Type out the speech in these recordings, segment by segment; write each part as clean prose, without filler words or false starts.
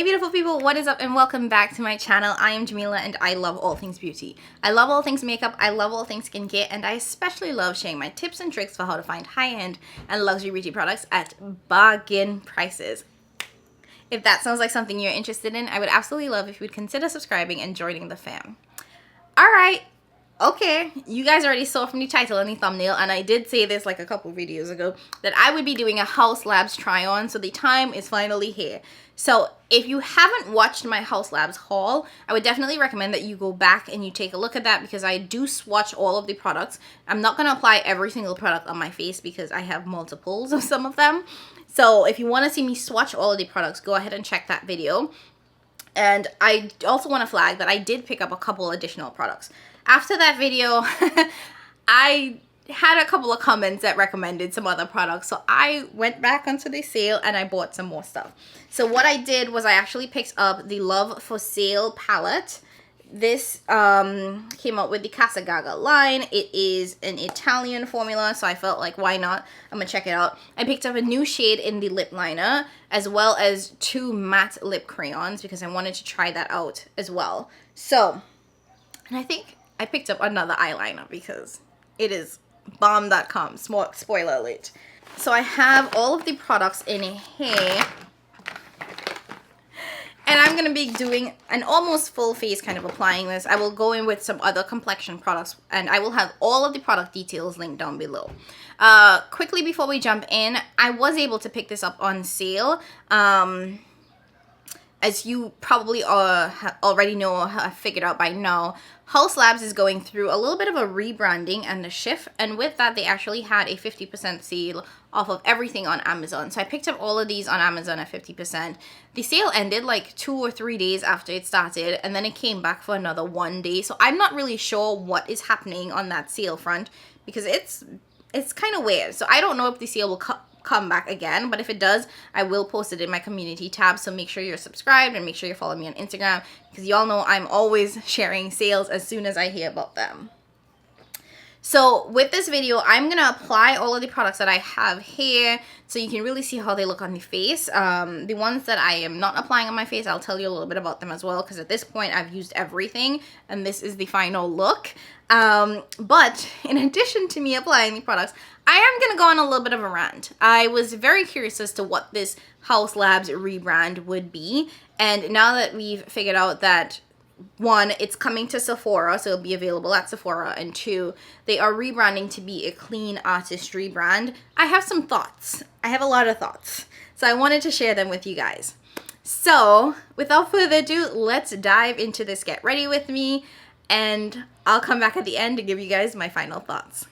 Hey beautiful people, what is up and welcome back to my channel. I am Jamila and I love all things beauty. I love all things makeup, I love all things skincare, and I especially love sharing my tips and tricks for how to find high-end and luxury beauty products at bargain prices. If that sounds like something you're interested in, I would absolutely love if you would consider subscribing and joining the fam. Alright, okay, you guys already saw from the title and the thumbnail, and I did say this like a couple videos ago, that I would be doing a Haus Labs try-on, so the time is finally here. So if you haven't watched my Haus Labs haul, I would definitely recommend that you go back and you take a look at that, because I do swatch all of the products. I'm not going to apply every single product on my face because I have multiples of some of them. So if you want to see me swatch all of the products, go ahead and check that video. And I also want to flag that I did pick up a couple additional products. After that video, I had a couple of comments that recommended some other products, so I went back onto the sale and I bought some more stuff. So what I did was I actually picked up the Love for Sale palette. This came out with the Casa Blush line. It is an Italian formula, so I felt like, why not? I'm gonna check it out. I picked up a new shade in the lip liner, as well as 2 matte lip crayons, because I wanted to try that out as well. So, and I think I picked up another eyeliner because it is bomb.com. Spoiler alert. So I have all of the products in here. And I'm going to be doing an almost full face kind of applying this. I will go in with some other complexion products, and I will have all of the product details linked down below. Quickly before we jump in, I was able to pick this up on sale. As you probably already know or have figured out by now, Haus Labs is going through a little bit of a rebranding and a shift, and with that they actually had a 50% sale off of everything on Amazon. So I picked up all of these on Amazon at 50%. The sale ended like 2 or 3 days after it started, and then it came back for another 1 day. So I'm not really sure what is happening on that sale front, because it's kind of weird. So I don't know if the sale will come back again, but if it does, I will post it in my community tab. So make sure you're subscribed and make sure you follow me on Instagram, because y'all know I'm always sharing sales as soon as I hear about them. So with this video, I'm gonna apply all of the products that I have here so you can really see how they look on the face. The ones that I am not applying on my face, I'll tell you a little bit about them as well, because at this point I've used everything and this is the final look. But in addition to me applying the products, I am going to go on a little bit of a rant. I was very curious as to what this Haus Labs rebrand would be, and now that we've figured out that 1, it's coming to Sephora, so it'll be available at Sephora, and 2, they are rebranding to be a clean artistry brand, I have some thoughts. I have a lot of thoughts, so I wanted to share them with you guys. So without further ado, let's dive into this. Get ready with me, and I'll come back at the end to give you guys my final thoughts.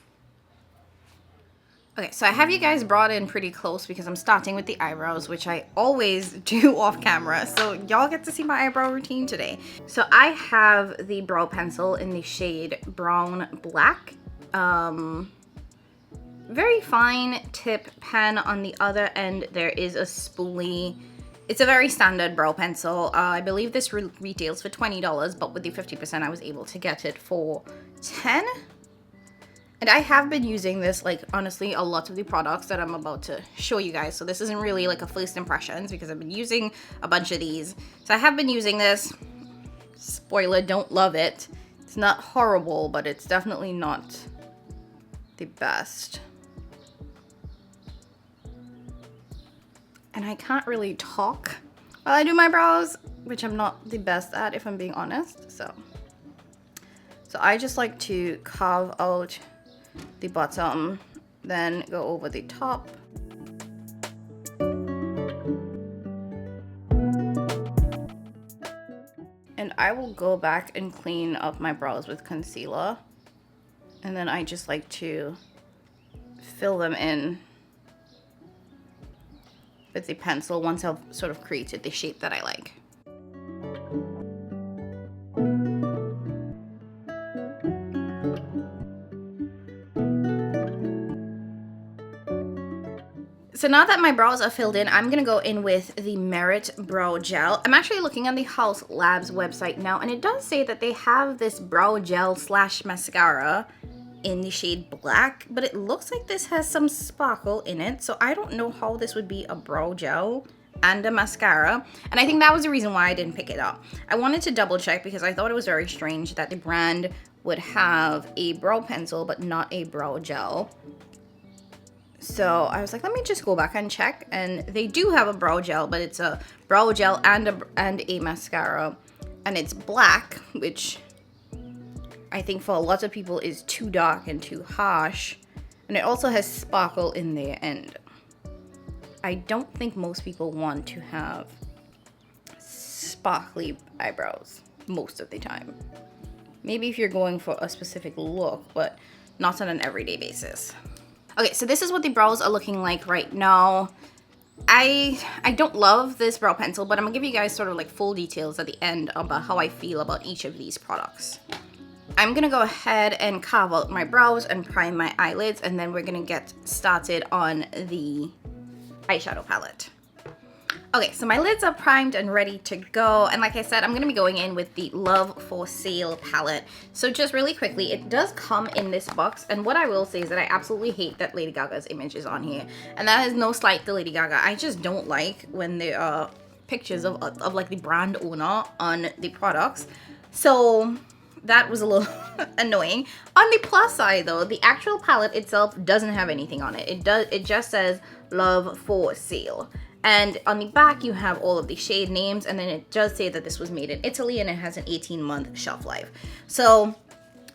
Okay, so I have you guys brought in pretty close because I'm starting with the eyebrows, which I always do off camera. So y'all get to see my eyebrow routine today. So I have the brow pencil in the shade Brown Black. Very fine tip pen. On the other end, there is a spoolie. It's a very standard brow pencil. I believe this retails for $20, but with the 50%, I was able to get it for $10. And I have been using this, like, honestly, a lot of the products that I'm about to show you guys. So this isn't really like a first impressions, because I've been using a bunch of these. So I have been using this. Spoiler, don't love it. It's not horrible, but it's definitely not the best. And I can't really talk while I do my brows, which I'm not the best at, if I'm being honest. So I just like to carve out the bottom, then go over the top. And I will go back and clean up my brows with concealer. And then I just like to fill them in with the pencil once I've sort of created the shape that I like. So now that my brows are filled in, I'm gonna go in with the Merit Brow Gel. I'm actually looking on the Haus Labs website now, and it does say that they have this brow gel / mascara in the shade Black, but it looks like this has some sparkle in it, so I don't know how this would be a brow gel and a mascara, and I think that was the reason why I didn't pick it up. I wanted to double check because I thought it was very strange that the brand would have a brow pencil but not a brow gel. So I was like, let me just go back and check, and they do have a brow gel, but it's a brow gel and a mascara, and it's black, which I think for a lot of people is too dark and too harsh, and it also has sparkle in there, and I don't think most people want to have sparkly eyebrows most of the time. Maybe if you're going for a specific look, but not on an everyday basis. Okay, so this is what the brows are looking like right now. I don't love this brow pencil, but I'm gonna give you guys sort of like full details at the end about how I feel about each of these products. I'm gonna go ahead and carve out my brows and prime my eyelids, and then we're gonna get started on the eyeshadow palette. Okay, so my lids are primed and ready to go, and like I said, I'm gonna be going in with the Love for Sale palette. So just really quickly, it does come in this box, and what I will say is that I absolutely hate that Lady Gaga's image is on here, and that is no slight to Lady Gaga. I just don't like when there are pictures of like the brand owner on the products, so that was a little annoying. On the plus side though, the actual palette itself doesn't have anything on it. It just says Love for Sale. And on the back, you have all of the shade names, and then it does say that this was made in Italy and it has an 18-month shelf life. So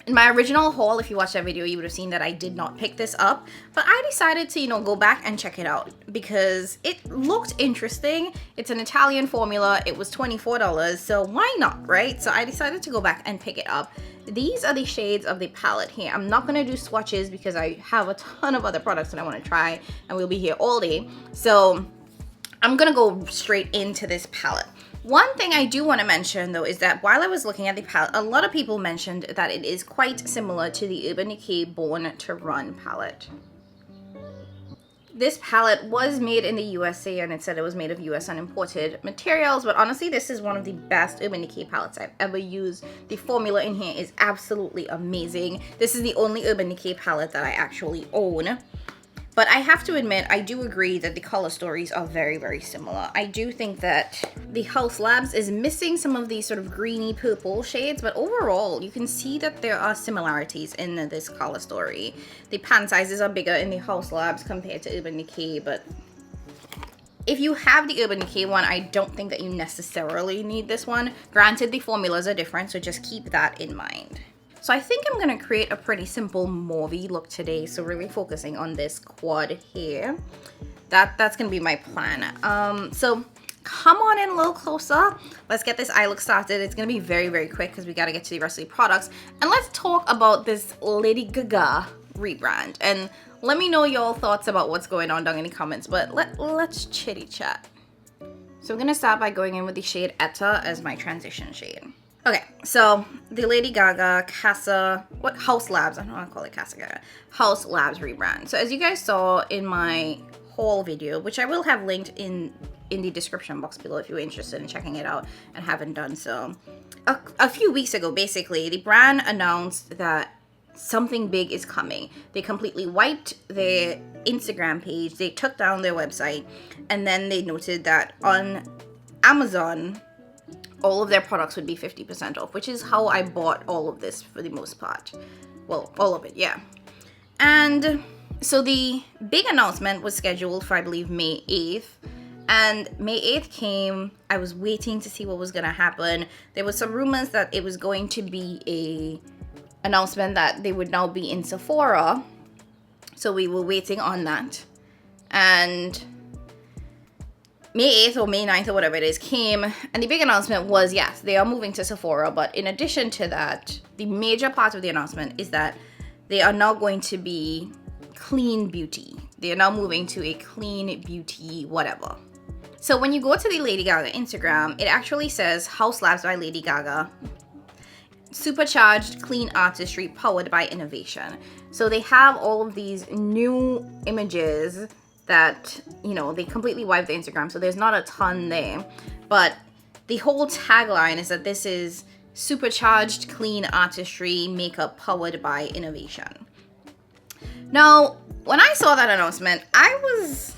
in my original haul, if you watched that video, you would have seen that I did not pick this up, but I decided to, go back and check it out because it looked interesting. It's an Italian formula. It was $24, so why not, right? So I decided to go back and pick it up. These are the shades of the palette here. I'm not gonna do swatches because I have a ton of other products that I wanna try, and we'll be here all day. So I'm gonna go straight into this palette. One thing I do want to mention though is that while I was looking at the palette, a lot of people mentioned that it is quite similar to the Urban Decay Born to Run palette. This palette was made in the USA, and it said it was made of US unimported materials, but honestly this is one of the best Urban Decay palettes I've ever used. The formula in here is absolutely amazing. This is the only Urban Decay palette that I actually own. But I have to admit, I do agree that the color stories are very, very similar. I do think that the Haus Labs is missing some of these sort of greeny purple shades, but overall, you can see that there are similarities in this color story. The pan sizes are bigger in the Haus Labs compared to Urban Decay, but if you have the Urban Decay one, I don't think that you necessarily need this one. Granted, the formulas are different, so just keep that in mind. So I think I'm gonna create a pretty simple mauvey look today, so really focusing on this quad here. That's gonna be my plan. So come on in a little closer. Let's get this eye look started. It's gonna be very, very quick because we gotta get to the rest of the products. And let's talk about this Lady Gaga rebrand. And let me know your thoughts about what's going on down in the comments, but let's chitty chat. So I'm gonna start by going in with the shade Etta as my transition shade. Okay, so the Lady Gaga Haus Labs, I don't want to call it Casa Gaga, Haus Labs rebrand. So as you guys saw in my haul video, which I will have linked in the description box below if you're interested in checking it out and haven't done so. A few weeks ago, basically, the brand announced that something big is coming. They completely wiped their Instagram page, they took down their website, and then they noted that on Amazon, all of their products would be 50% off, which is how I bought all of this for the most part. Well, all of it, yeah. And so the big announcement was scheduled for, I believe, May 8th. And May 8th came, I was waiting to see what was gonna happen. There was some rumors that it was going to be a announcement that they would now be in Sephora. So we were waiting on that. And May 8th or May 9th or whatever it is came, and the big announcement was, yes, they are moving to Sephora, but in addition to that, the major part of the announcement is that they are now going to be clean beauty. They are now moving to a clean beauty whatever. So when you go to the Lady Gaga Instagram, it actually says Haus Labs by Lady Gaga, supercharged clean artistry powered by innovation. So they have all of these new images that, they completely wiped the Instagram, so there's not a ton there. But the whole tagline is that this is supercharged clean artistry makeup powered by innovation. Now, when I saw that announcement, I was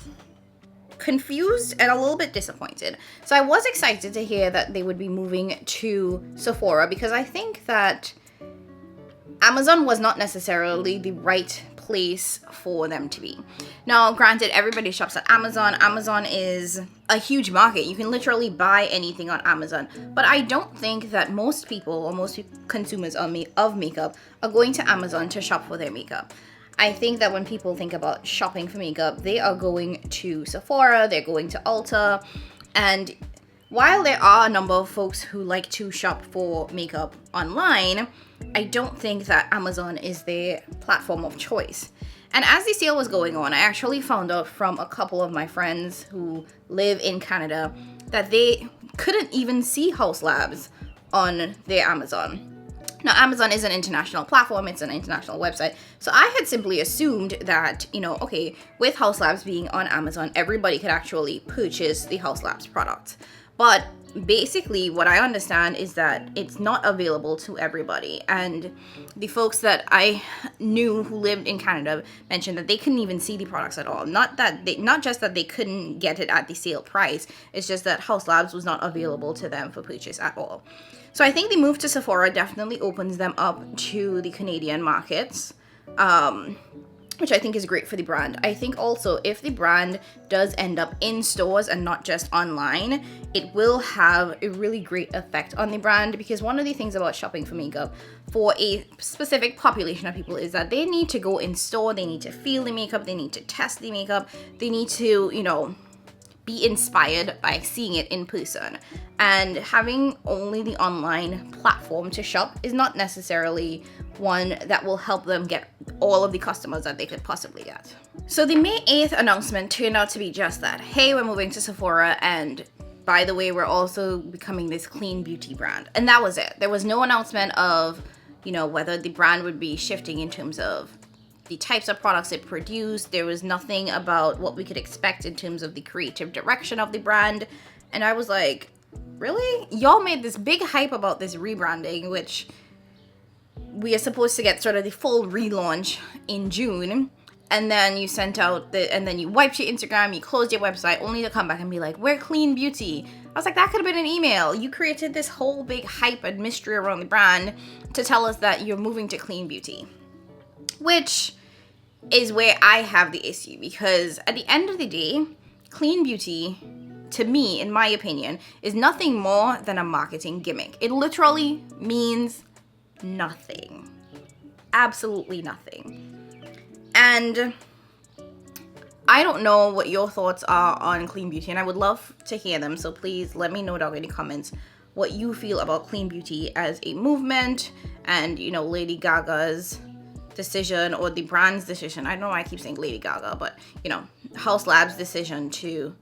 confused and a little bit disappointed. So I was excited to hear that they would be moving to Sephora, because I think that Amazon was not necessarily the right place for them to be. Now, granted, everybody shops at Amazon. Amazon is a huge market. You can literally buy anything on Amazon. But I don't think that most people or most consumers of makeup are going to Amazon to shop for their makeup. I think that when people think about shopping for makeup, they are going to Sephora, they're going to Ulta, and while there are a number of folks who like to shop for makeup online, I don't think that Amazon is their platform of choice. And as the sale was going on, I actually found out from a couple of my friends who live in Canada that they couldn't even see Haus Labs on their Amazon. Now, Amazon is an international platform, it's an international website, so I had simply assumed that, okay, with Haus Labs being on Amazon, everybody could actually purchase the Haus Labs product. But basically, what I understand is that it's not available to everybody, and the folks that I knew who lived in Canada mentioned that they couldn't even see the products at all. Not just that they couldn't get it at the sale price, it's just that Haus Labs was not available to them for purchase at all. So I think the move to Sephora definitely opens them up to the Canadian markets, which I think is great for the brand. I think also if the brand does end up in stores and not just online, it will have a really great effect on the brand, because one of the things about shopping for makeup for a specific population of people is that they need to go in store, they need to feel the makeup, they need to test the makeup, they need to, be inspired by seeing it in person. And having only the online platform to shop is not necessarily one that will help them get all of the customers that they could possibly get. So the May 8th announcement turned out to be just that. Hey, we're moving to Sephora, and by the way, we're also becoming this clean beauty brand. And that was it. There was no announcement of, whether the brand would be shifting in terms of the types of products it produced. There was nothing about what we could expect in terms of the creative direction of the brand. And I was like, really? Y'all made this big hype about this rebranding, which we are supposed to get sort of the full relaunch in June. And then you sent out and then you wiped your Instagram, you closed your website, only to come back and be like, we're clean beauty. I was like, that could have been an email. You created this whole big hype and mystery around the brand to tell us that you're moving to clean beauty. Which is where I have the issue, because at the end of the day, clean beauty, to me, in my opinion, is nothing more than a marketing gimmick. It literally means nothing. Absolutely nothing. And I don't know what your thoughts are on clean beauty, and I would love to hear them, so please let me know down in the comments what you feel about clean beauty as a movement, and Lady Gaga's decision, or the brand's decision. I don't know why I keep saying Lady Gaga, but Haus Labs' decision to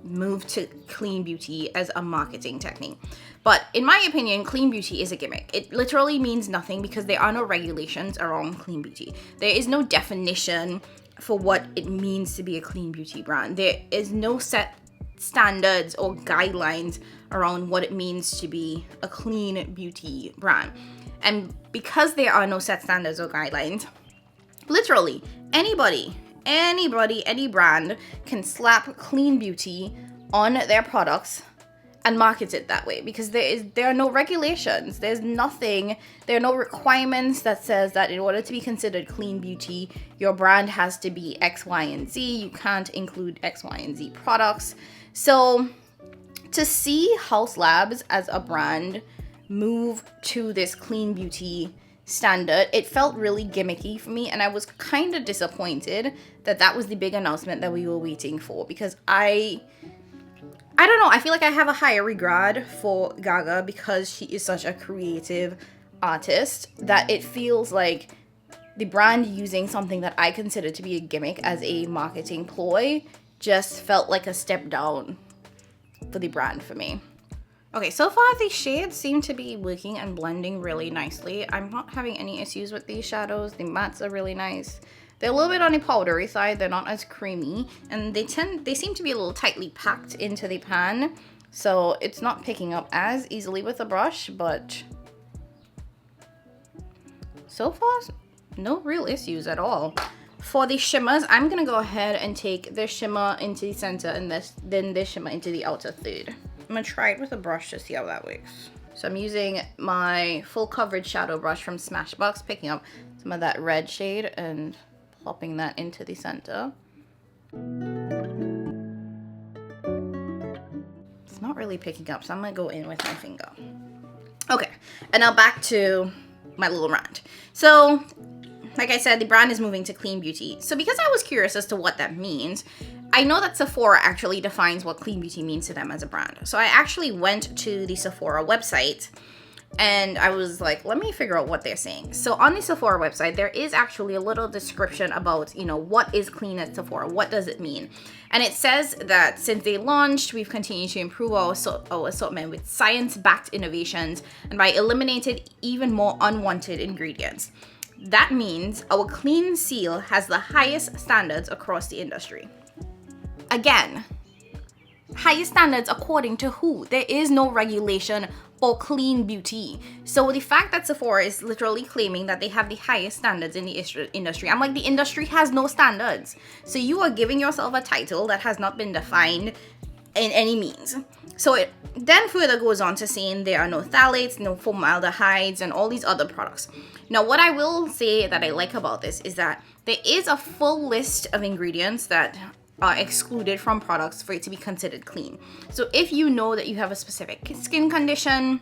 move to clean beauty as a marketing technique. But in my opinion, clean beauty is a gimmick. It literally means nothing because there are no regulations around clean beauty. There is no definition for what it means to be a clean beauty brand. There is no set standards or guidelines around what it means to be a clean beauty brand. And because there are no set standards or guidelines, literally anybody, any brand can slap clean beauty on their products and market it that way, because there are no regulations. There are no requirements that says that in order to be considered clean beauty, your brand has to be X, Y, and Z. You can't include X, Y, and Z products. So to see Haus Labs as a brand move to this clean beauty standard, it felt really gimmicky for me, and I was kind of disappointed that was the big announcement that we were waiting for, because I don't know, I feel like I have a higher regard for Gaga because she is such a creative artist, that it feels like the brand using something that I consider to be a gimmick as a marketing ploy just felt like a step down for the brand for me. Okay, so far the shades seem to be working and blending really nicely. I'm not having any issues with these shadows. The mattes are really nice. They're a little bit on the powdery side. They're not as creamy, and they seem to be a little tightly packed into the pan, so it's not picking up as easily with a brush, but so far no real issues at all. For the shimmers, I'm gonna go ahead and take this shimmer into the center and then this shimmer into the outer third. I'm gonna try it with a brush to see how that works. So I'm using my full coverage shadow brush from Smashbox, picking up some of that red shade and plopping that into the center. It's not really picking up, so I'm gonna go in with my finger. Okay, and now back to my little rant. So, like I said, the brand is moving to clean beauty. So because I was curious as to what that means, I know that Sephora actually defines what clean beauty means to them as a brand. So I actually went to the Sephora website and I was like, let me figure out what they're saying. So on the Sephora website, there is actually a little description about, you know, what is clean at Sephora? What does it mean? And it says that since they launched, we've continued to improve our assortment with science-backed innovations and by eliminating even more unwanted ingredients. That means our clean seal has the highest standards across the industry. Again, highest standards according to who? There is no regulation for clean beauty. So the fact that Sephora is literally claiming that they have the highest standards in the industry, I'm like, the industry has no standards. So you are giving yourself a title that has not been defined in any means. So it then further goes on to saying there are no phthalates, no formaldehydes, and all these other products. Now, what I will say that I like about this is that there is a full list of ingredients that are excluded from products for it to be considered clean. So if you know that you have a specific skin condition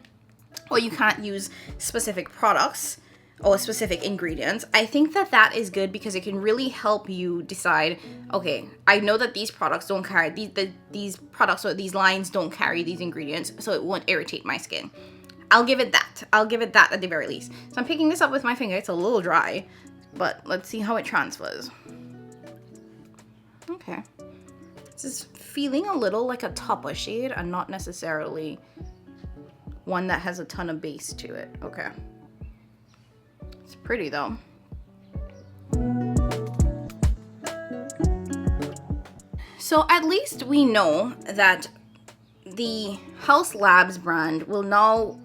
or you can't use specific products or specific ingredients, I think that that is good because it can really help you decide, okay, I know that these products don't carry, these products or these lines don't carry these ingredients, so it won't irritate my skin. I'll give it that. I'll give it that at the very least. So I'm picking this up with my finger. It's a little dry, but let's see how it transfers. Okay. This is feeling a little like a topper shade and not necessarily one that has a ton of base to it. Okay. It's pretty though. So at least we know that the Haus Labs brand will now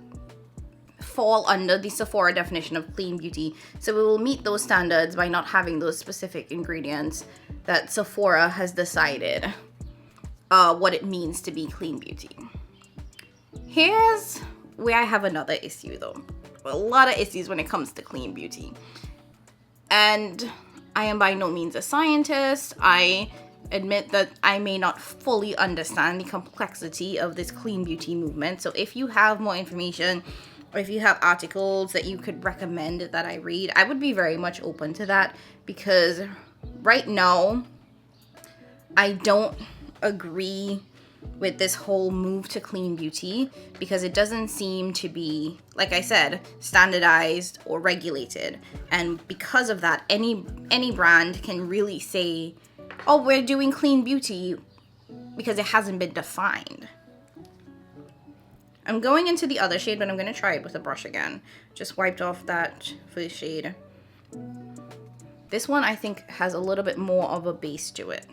fall under the Sephora definition of clean beauty. So we will meet those standards by not having those specific ingredients that Sephora has decided what it means to be clean beauty. Here's where I have another issue though. A lot of issues when it comes to clean beauty. And I am by no means a scientist. I admit that I may not fully understand the complexity of this clean beauty movement. So if you have more information or if you have articles that you could recommend that I read, I would be very much open to that because right now I don't agree with this whole move to clean beauty because it doesn't seem to be, like I said, standardized or regulated. And because of that, any brand can really say, oh, we're doing clean beauty because it hasn't been defined. I'm going into the other shade, but I'm going to try it with a brush again. Just wiped off that first shade. This one I think has a little bit more of a base to it.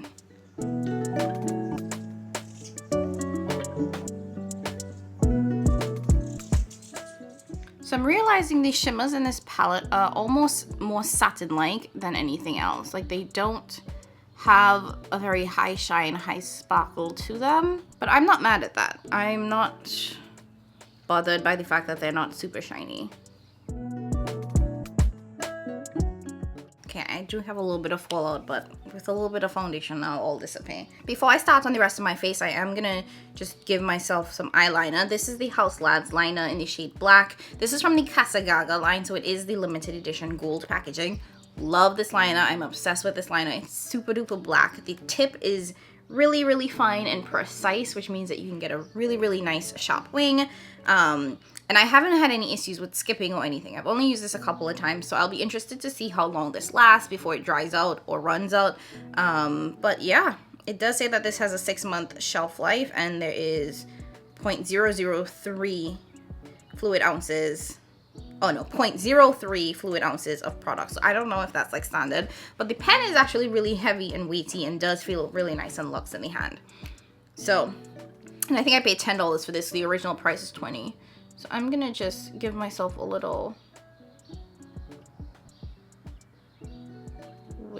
So I'm realizing these shimmers in this palette are almost more satin-like than anything else. Like they don't have a very high shine, high sparkle to them, but I'm not mad at that. I'm not bothered by the fact that they're not super shiny. Okay, I do have a little bit of fallout, but with a little bit of foundation now, all disappear. Before I start on the rest of my face, I am gonna just give myself some eyeliner. This is the Haus Labs liner in the shade Black. This is from the Casa Gaga line, so it is the limited edition gold packaging. Love this liner. I'm obsessed with this liner. It's super duper black. The tip is really, really fine and precise, which means that you can get a really, really nice sharp wing. And I haven't had any issues with skipping or anything. I've only used this a couple of times, so I'll be interested to see how long this lasts before it dries out or runs out. But yeah, it does say that this has a 6-month shelf life and there is 0.003 fluid ounces. Oh no, 0.03 fluid ounces of product. So I don't know if that's like standard, but the pen is actually really heavy and weighty and does feel really nice and luxe in the hand. So, and I think I paid $10 for this. The original price is $20. So I'm gonna just give myself a little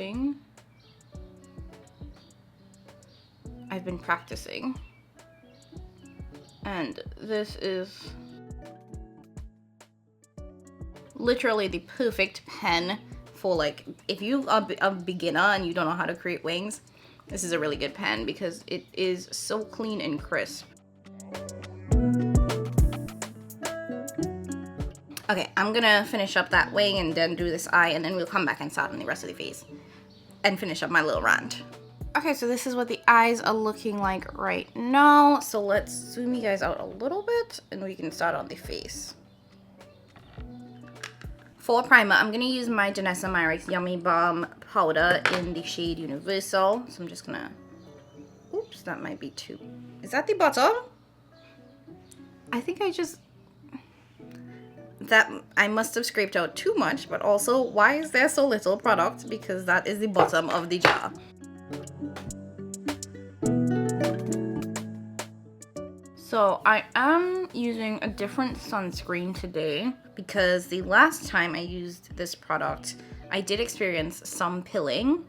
doing. I've been practicing. And this is literally the perfect pen for, like, if you are a beginner and you don't know how to create wings, this is a really good pen because it is so clean and crisp. Okay, I'm gonna finish up that wing and then do this eye, and then we'll come back and start on the rest of the face and finish up my little rant. Okay, so this is what the eyes are looking like right now. So let's zoom you guys out a little bit and we can start on the face. For primer, I'm gonna use my Janessa Myricks Yummy Balm powder in the shade Universal. So I'm just gonna, oops, that might be too. Is that the bottom? I think I must have scraped out too much, but also, why is there so little product? Because that is the bottom of the jar. So I am using a different sunscreen today because the last time I used this product, I did experience some pilling.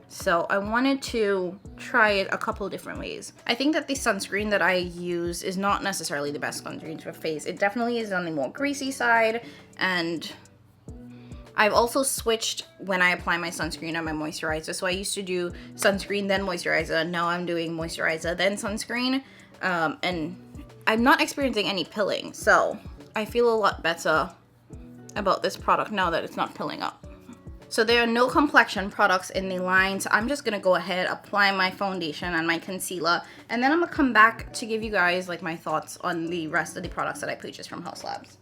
So I wanted to try it a couple different ways. I think that the sunscreen that I use is not necessarily the best sunscreen for face. It definitely is on the more greasy side, and I've also switched when I apply my sunscreen and my moisturizer. So I used to do sunscreen then moisturizer. Now I'm doing moisturizer then sunscreen, and I'm not experiencing any pilling. So I feel a lot better about this product now that it's not pilling up. So there are no complexion products in the line, so I'm just gonna go ahead, apply my foundation and my concealer, and then I'm gonna come back to give you guys like my thoughts on the rest of the products that I purchased from Haus Labs.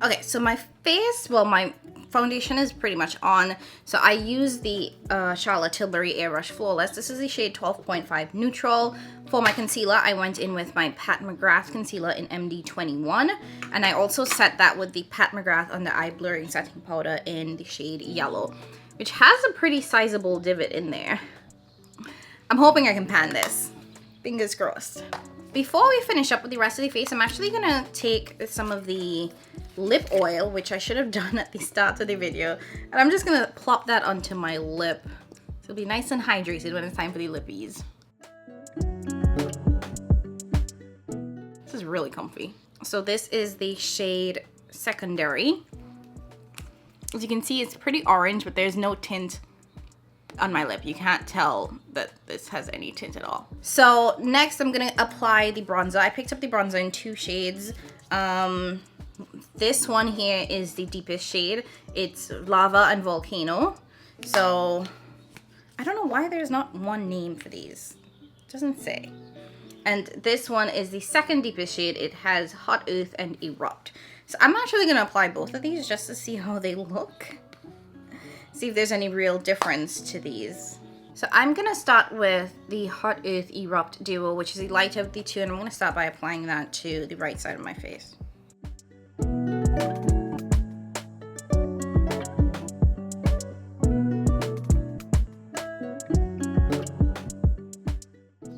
Okay, so my face, well, my foundation is pretty much on. So I use the Charlotte Tilbury Airbrush Flawless. This is the shade 12.5 Neutral. For my concealer, I went in with my Pat McGrath concealer in MD21. And I also set that with the Pat McGrath Under Eye Blurring Setting Powder in the shade Yellow, which has a pretty sizable divot in there. I'm hoping I can pan this. Fingers crossed. Before we finish up with the rest of the face, I'm actually gonna take some of the lip oil, which I should have done at the start of the video, and I'm just gonna plop that onto my lip. So it'll be nice and hydrated when it's time for the lippies. This is really comfy. So this is the shade Secondary. As you can see, it's pretty orange, but there's no tint on my lip. You can't tell that this has any tint at all. So next I'm gonna apply the bronzer. I picked up the bronzer in two shades. This one here is the deepest shade. It's Lava and Volcano. So I don't know why there's not one name for these. It doesn't say. And this one is the second deepest shade. It has Hot Earth and Erupt. So I'm actually gonna apply both of these just to see how they look. See if there's any real difference to these. So I'm gonna start with the Hot Earth Erupt Duo, which is the lighter of the two, and I'm gonna start by applying that to the right side of my face.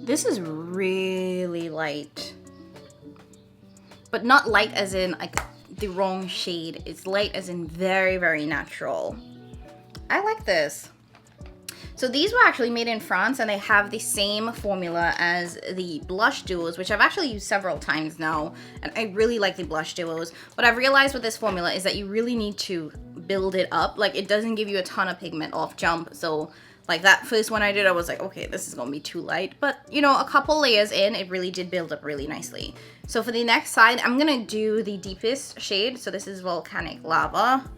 This is really light, but not light as in like the wrong shade. It's light as in very, very natural. I like this. So these were actually made in France, and they have the same formula as the blush duos, which I've actually used several times now, and I really like the blush duos. What I've realized with this formula is that you really need to build it up. Like, it doesn't give you a ton of pigment off jump, so like that first one I did, I was like, okay, this is gonna be too light, but you know, a couple layers in, it really did build up really nicely. So for the next side, I'm gonna do the deepest shade. So this is Volcanic Lava,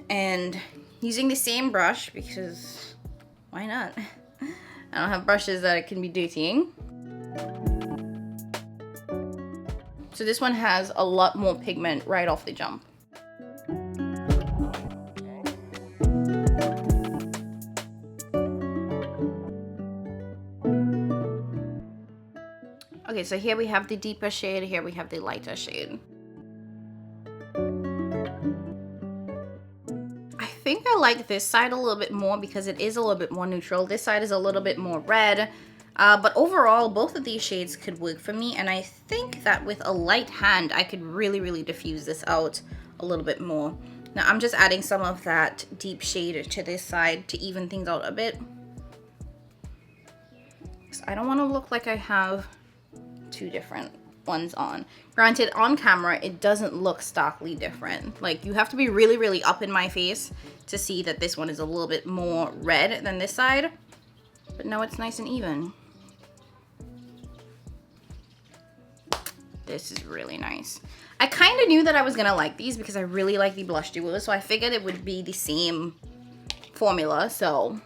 and using the same brush, because why not? I don't have brushes that I can be dirtying. So this one has a lot more pigment right off the jump. Okay, so here we have the deeper shade, here we have the lighter shade. like this side a little bit more because it is a little bit more neutral. This side is a little bit more red. But overall, both of these shades could work for me. And I think that with a light hand, I could really diffuse this out a little bit more. Now, I'm just adding some of that deep shade to this side to even things out a bit. So I don't want to look like I have two different ones on. Granted, on camera, it doesn't look starkly different. Like, you have to be really up in my face to see that this one is a little bit more red than this side. But now it's nice and even. This is really nice. I kind of knew that I was gonna like these because I really like the blush duos, so I figured it would be the same formula, so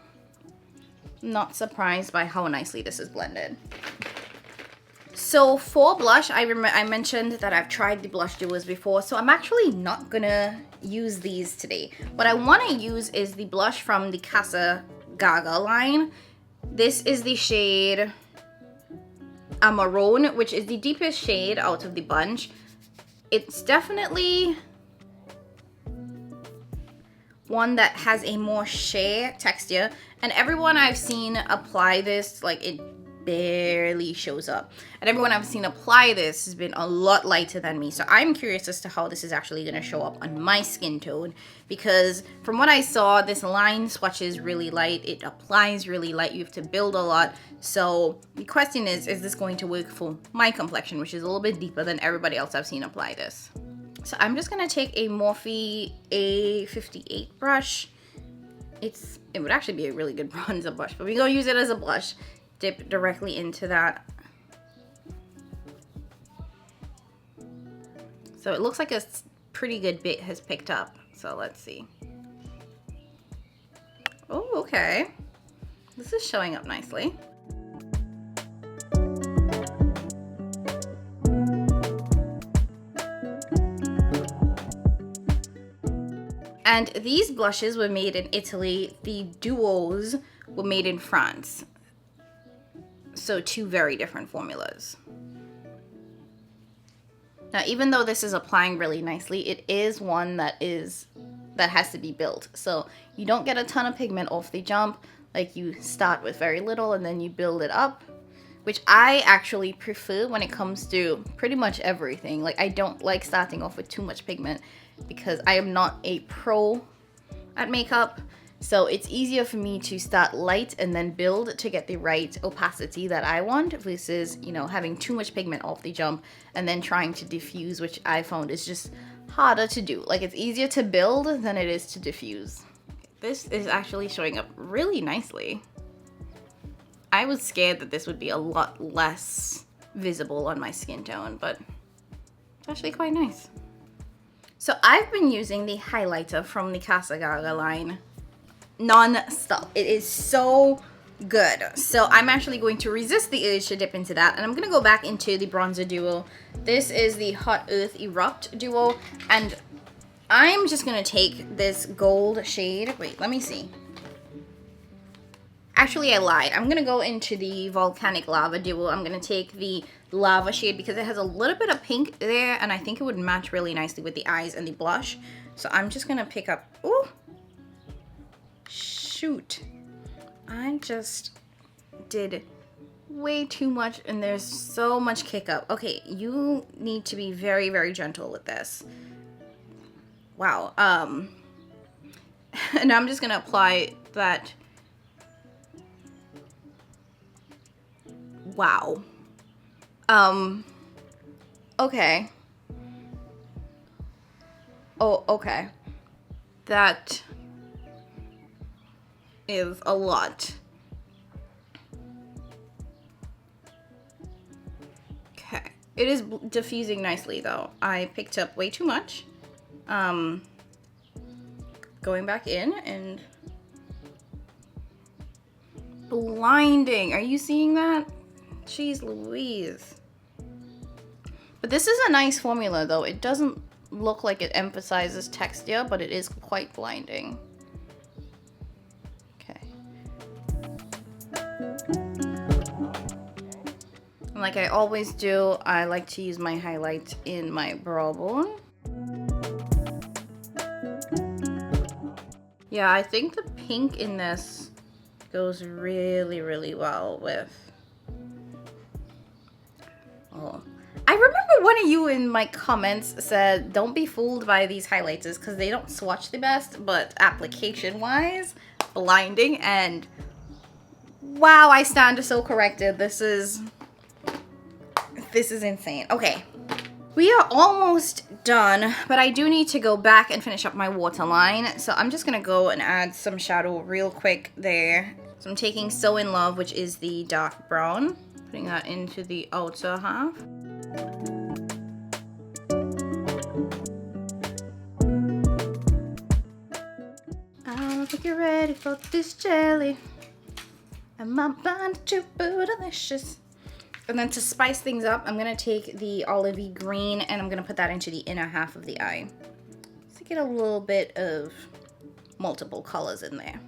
not surprised by how nicely this is blended. So for blush, I mentioned that I've tried the blush duos before, so I'm actually not gonna use these today. What I want to use is the blush from the Casa Gaga line. This is the shade Maroon, which is the deepest shade out of the bunch. It's definitely one that has a more shea texture, and everyone I've seen apply this, like, it barely shows up, and everyone I've seen apply this has been a lot lighter than me. So I'm curious as to how this is actually going to show up on my skin tone, because from what I saw, this line swatches really light, it applies really light, you have to build a lot. So the question is this going to work for my complexion, which is a little bit deeper than everybody else I've seen apply this? So I'm just going to take a Morphe A58 brush. It would actually be a really good bronzer brush, but we're going to use it as a blush. Dip directly into that. So it looks like a pretty good bit has picked up. So let's see. Oh, okay. This is showing up nicely. And these blushes were made in Italy. The duos were made in France. So two very different formulas. Now, even though this is applying really nicely, it is one that has to be built. So you don't get a ton of pigment off the jump. Like, you start with very little and then you build it up, which I actually prefer when it comes to pretty much everything. Like, I don't like starting off with too much pigment because I am not a pro at makeup. So it's easier for me to start light and then build to get the right opacity that I want versus, you know, having too much pigment off the jump and then trying to diffuse, which I found is just harder to do. Like, it's easier to build than it is to diffuse. This is actually showing up really nicely. I was scared that this would be a lot less visible on my skin tone, but it's actually quite nice. So I've been using the highlighter from the Casa Gaga line non-stop. It is so good. So I'm actually going to resist the urge to dip into that, and I'm gonna go back into the bronzer duo. This is the Hot Earth Erupt duo, and I'm just gonna take this gold shade. Wait, let me see. Actually, I lied. I'm gonna go into the Volcanic Lava duo. I'm gonna take the lava shade because it has a little bit of pink there, and I think it would match really nicely with the eyes and the blush. So I'm just gonna pick up, ooh, shoot, I just did way too much and there's so much kick up. Okay, you need to be very gentle with this. Wow. And I'm just gonna apply that. Wow. Okay. Oh, okay. That is a lot. Okay. It is diffusing nicely though. I picked up way too much. Going back in and blinding. Are you seeing that? Jeez Louise. But this is a nice formula though. It doesn't look like it emphasizes texture, but it is quite blinding. Okay. And like I always do, I like to use my highlight in my brow bone. Yeah, I think the pink in this goes really, really well with... Oh. I remember one of you in my comments said, don't be fooled by these highlighters because they don't swatch the best, but application-wise, blinding, and wow, I stand so corrected. This is insane. Okay. We are almost done, but I do need to go back and finish up my waterline. So I'm just gonna go and add some shadow real quick there. So I'm taking So In Love, which is the dark brown, putting that into the outer half. I don't think you're ready for this jelly. And my bond too delicious. And then to spice things up, I'm gonna take the olivey green and I'm gonna put that into the inner half of the eye. To get a little bit of multiple colors in there.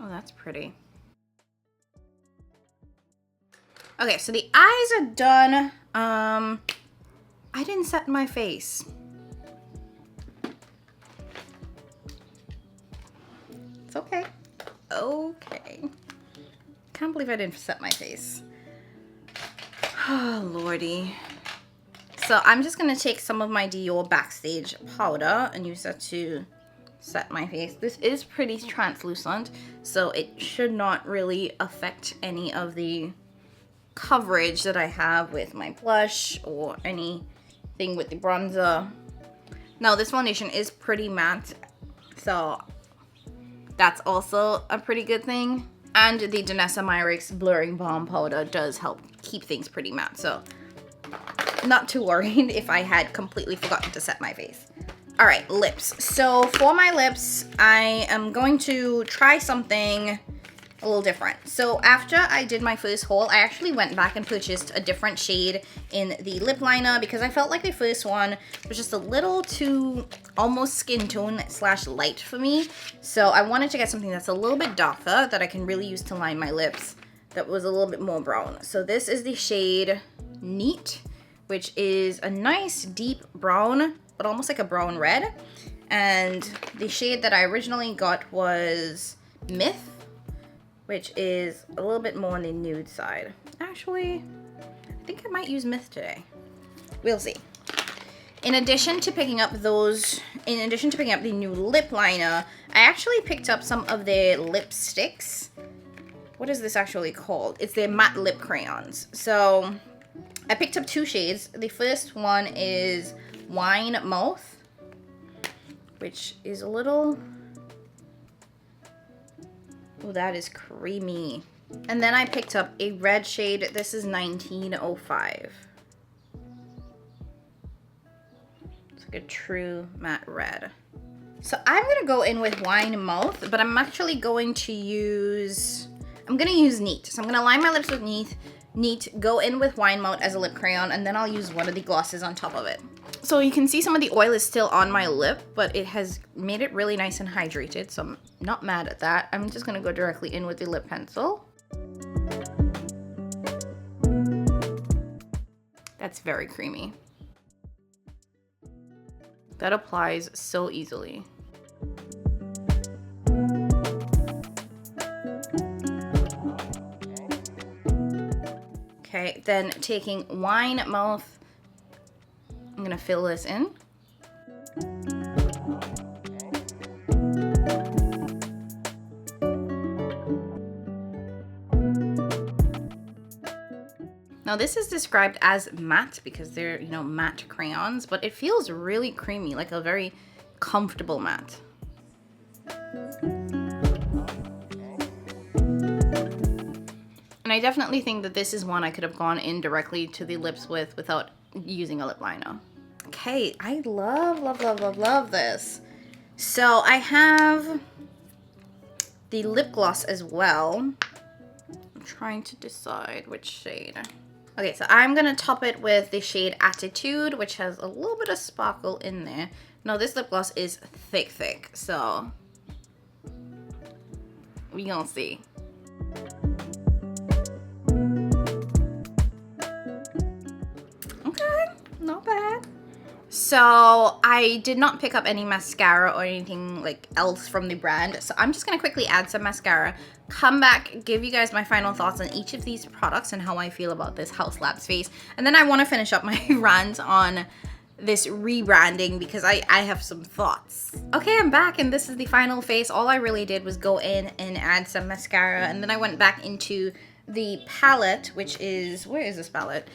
Oh, that's pretty. Okay, so the eyes are done. I didn't set my face. It's okay. Okay. Can't believe I didn't set my face. Oh, lordy. So I'm just gonna take some of my Dior Backstage powder and use that to set my face. This is pretty translucent, so it should not really affect any of the coverage that I have with my blush or anything with the bronzer. Now this foundation is pretty matte, so that's also a pretty good thing. And the Danessa Myricks Blurring Balm Powder does help keep things pretty matte, so not too worried if I had completely forgotten to set my face. All right, lips. So for my lips, I am going to try something a little different. So after I did my first haul, I actually went back and purchased a different shade in the lip liner because I felt like the first one was just a little too almost skin tone slash light for me. So I wanted to get something that's a little bit darker that I can really use to line my lips that was a little bit more brown. So this is the shade Neat, which is a nice deep brown, but almost like a brown red. And the shade that I originally got was Myth, which is a little bit more on the nude side. Actually, I think I might use Myth today. We'll see. In addition to picking up the new lip liner, I actually picked up some of their lipsticks. What is this actually called? It's their matte lip crayons. So I picked up two shades. The first one is Wine Mouth, which is a little... Oh, that is creamy. And then I picked up a red shade. This is 1905. It's like a true matte red. So I'm gonna go in with Wine Mouth, but I'm actually going to use... I'm gonna use Neat. So I'm gonna line my lips with Neat, go in with Wine Mouth as a lip crayon, and then I'll use one of the glosses on top of it. So you can see some of the oil is still on my lip, but it has made it really nice and hydrated, so I'm not mad at that. I'm just gonna go directly in with the lip pencil. That's very creamy. That applies so easily. Okay, then taking Wine Mouth, I'm gonna fill this in. Now this is described as matte because they're, you know, matte crayons, but it feels really creamy, like a very comfortable matte. And I definitely think that this is one I could have gone in directly to the lips with without using a lip liner. Okay, I love this. So I have the lip gloss as well. I'm trying to decide which shade. Okay, so I'm gonna top it with the shade Attitude, which has a little bit of sparkle in there. Now this lip gloss is thick, so we gonna see. So I did not pick up any mascara or anything like else from the brand. So I'm just going to quickly add some mascara, come back, give you guys my final thoughts on each of these products and how I feel about this Haus Labs face. And then I want to finish up my rant on this rebranding because I have some thoughts. Okay, I'm back and this is the final face. All I really did was go in and add some mascara, and then I went back into the palette, which is, where is this palette?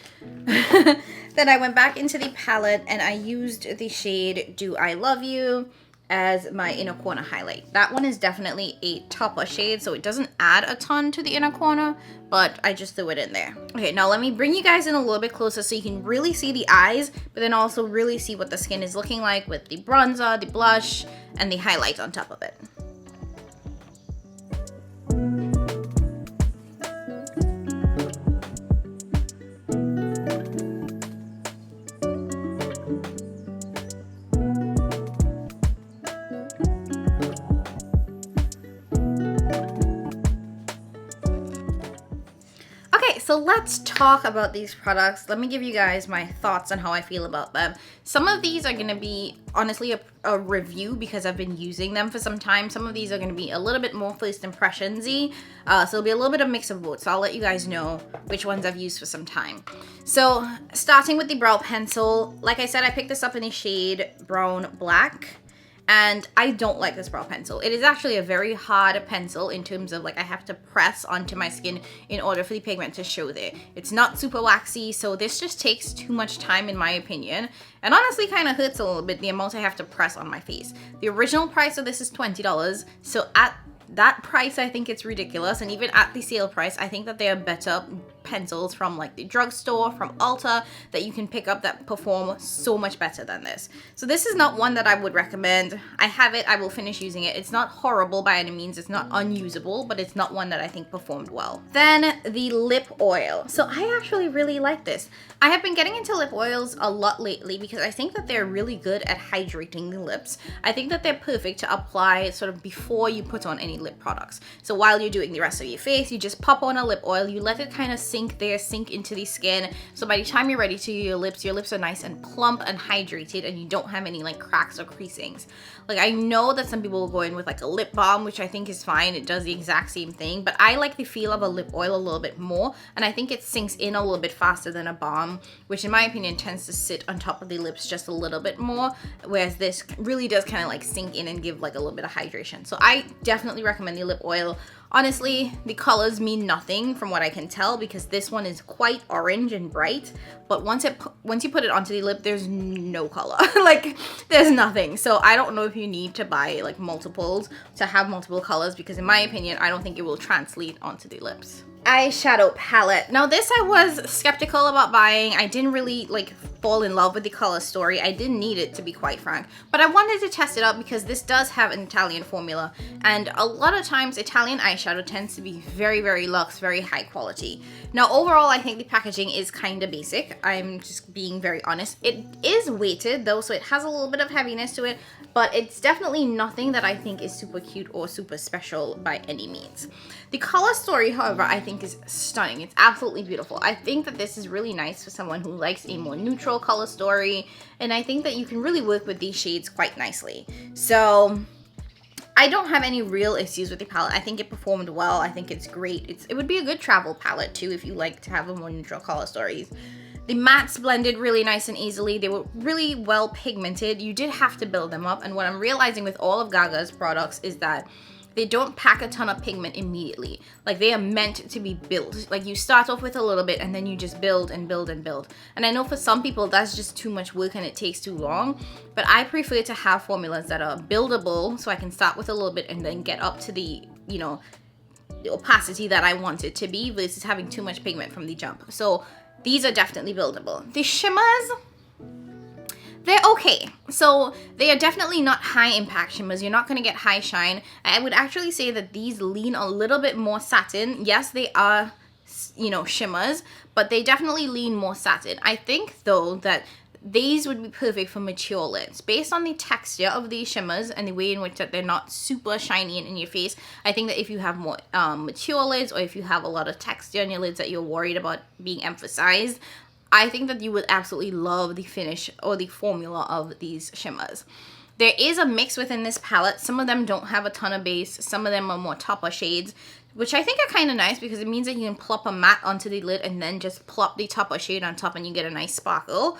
Then I went back into the palette and I used the shade Do I Love You as my inner corner highlight. That one is definitely a topper shade, so it doesn't add a ton to the inner corner, but I just threw it in there. Okay, now let me bring you guys in a little bit closer so you can really see the eyes, but then also really see what the skin is looking like with the bronzer, the blush, and the highlight on top of it. So let's talk about these products. Let me give you guys my thoughts on how I feel about them. Some of these are going to be honestly a review because I've been using them for some time. Some of these are going to be a little bit more first impressions-y. So it'll be a little bit of mix of both. So I'll let you guys know which ones I've used for some time. So starting with the brow pencil, like I said, I picked this up in the shade Brown Black. And I don't like this brow pencil. It is actually a very hard pencil in terms of like I have to press onto my skin in order for the pigment to show there. It's not super waxy, so this just takes too much time in my opinion. And honestly kind of hurts a little bit the amount I have to press on my face. The original price of this is $20, so at that price I think it's ridiculous, and even at the sale price I think that there are better pencils from like the drugstore, from Ulta, that you can pick up that perform so much better than this. So this is not one that I would recommend. I have it, I will finish using it. It's not horrible by any means, it's not unusable, but it's not one that I think performed well. Then the lip oil. So I actually really like this. I have been getting into lip oils a lot lately because I think that they're really good at hydrating the lips. I think that they're perfect to apply sort of before you put on any lip products. So while you're doing the rest of your face, you just pop on a lip oil, you let it kind of sink into the skin. So by the time you're ready to do your lips are nice and plump and hydrated, and you don't have any like cracks or creasings. Like I know that some people will go in with like a lip balm, which I think is fine. It does the exact same thing, but I like the feel of a lip oil a little bit more, and I think it sinks in a little bit faster than a balm, which in my opinion tends to sit on top of the lips just a little bit more, whereas this really does kind of like sink in and give like a little bit of hydration. So I definitely recommend the lip oil. Honestly, the colors mean nothing from what I can tell because this one is quite orange and bright, but once you put it onto the lip, there's no color. Like there's nothing. So I don't know if you need to buy like multiples to have multiple colors, because in my opinion, I don't think it will translate onto the lips. Eyeshadow palette. Now this I was skeptical about buying. I didn't really like fall in love with the color story. I didn't need it, to be quite frank, but I wanted to test it out because this does have an Italian formula, and a lot of times Italian eyeshadow tends to be very, very luxe, very high quality. Now overall I think the packaging is kind of basic. I'm just being very honest. It is weighted though, so it has a little bit of heaviness to it, but it's definitely nothing that I think is super cute or super special by any means. The color story, however, I think is stunning. It's absolutely beautiful. I think that this is really nice for someone who likes a more neutral color story, and I think that you can really work with these shades quite nicely. So I don't have any real issues with the palette. I think it performed well. I think it's great. It would be a good travel palette too if you like to have a more neutral color stories. The mattes blended really nice and easily. They were really well pigmented. You did have to build them up, and what I'm realizing with all of Gaga's products is that they don't pack a ton of pigment immediately. Like they are meant to be built. Like you start off with a little bit and then you just build and build and build. And I know for some people that's just too much work and it takes too long, but I prefer to have formulas that are buildable so I can start with a little bit and then get up to the, you know, the opacity that I want it to be versus having too much pigment from the jump. So these are definitely buildable. The shimmers, they're okay. So they are definitely not high impact shimmers. You're not going to get high shine. I would actually say that these lean a little bit more satin. Yes, they are, you know, shimmers, but they definitely lean more satin. I think though that these would be perfect for mature lids. Based on the texture of these shimmers and the way in which that they're not super shiny and in your face, I think that if you have more mature lids, or if you have a lot of texture in your lids that you're worried about being emphasized, I think that you would absolutely love the finish or the formula of these shimmers. There is a mix within this palette. Some of them don't have a ton of base. Some of them are more topper shades, which I think are kind of nice because it means that you can plop a matte onto the lid and then just plop the topper shade on top and you get a nice sparkle.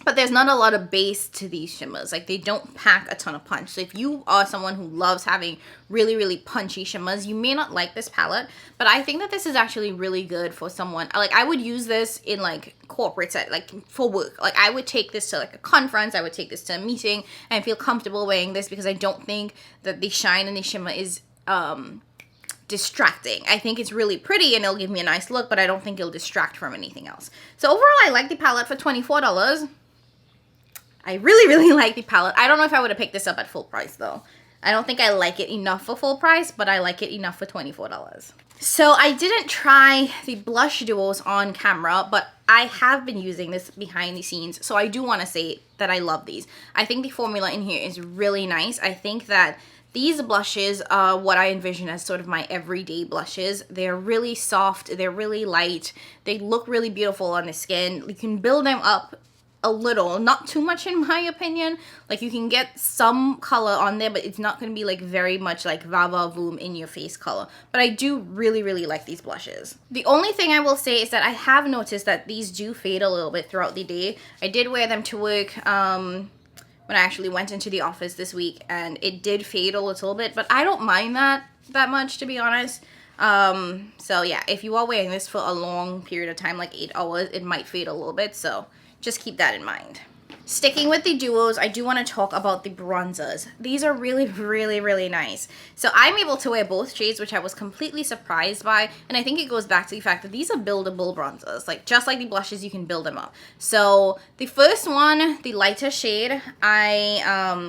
But there's not a lot of base to these shimmers. Like, they don't pack a ton of punch. So if you are someone who loves having really, really punchy shimmers, you may not like this palette. But I think that this is actually really good for someone. Like, I would use this in, like, corporate set, like, for work. Like, I would take this to, like, a conference. I would take this to a meeting and feel comfortable wearing this because I don't think that the shine and the shimmer is distracting. I think it's really pretty and it'll give me a nice look, but I don't think it'll distract from anything else. So overall, I like the palette for $24. I really, really like the palette. I don't know if I would have picked this up at full price, though. I don't think I like it enough for full price, but I like it enough for $24. So I didn't try the blush duos on camera, but I have been using this behind the scenes, so I do want to say that I love these. I think the formula in here is really nice. I think that these blushes are what I envision as sort of my everyday blushes. They're really soft, they're really light, they look really beautiful on the skin. You can build them up a little, not too much in my opinion. Like, you can get some color on there, but it's not going to be like very much like Vava Voom in your face color. But I do really, really like these blushes. The only thing I will say is that I have noticed that these do fade a little bit throughout the day. I did wear them to work when I actually went into the office this week, and it did fade a little bit, but I don't mind that much, to be honest. So yeah, if you are wearing this for a long period of time, like 8 hours, it might fade a little bit, so just keep that in mind. Sticking with the duos, I do want to talk about the bronzers. These are really, really, really nice. So I'm able to wear both shades, which I was completely surprised by, and I think it goes back to the fact that these are buildable bronzers. Like, just like the blushes, you can build them up. So the first one, the lighter shade,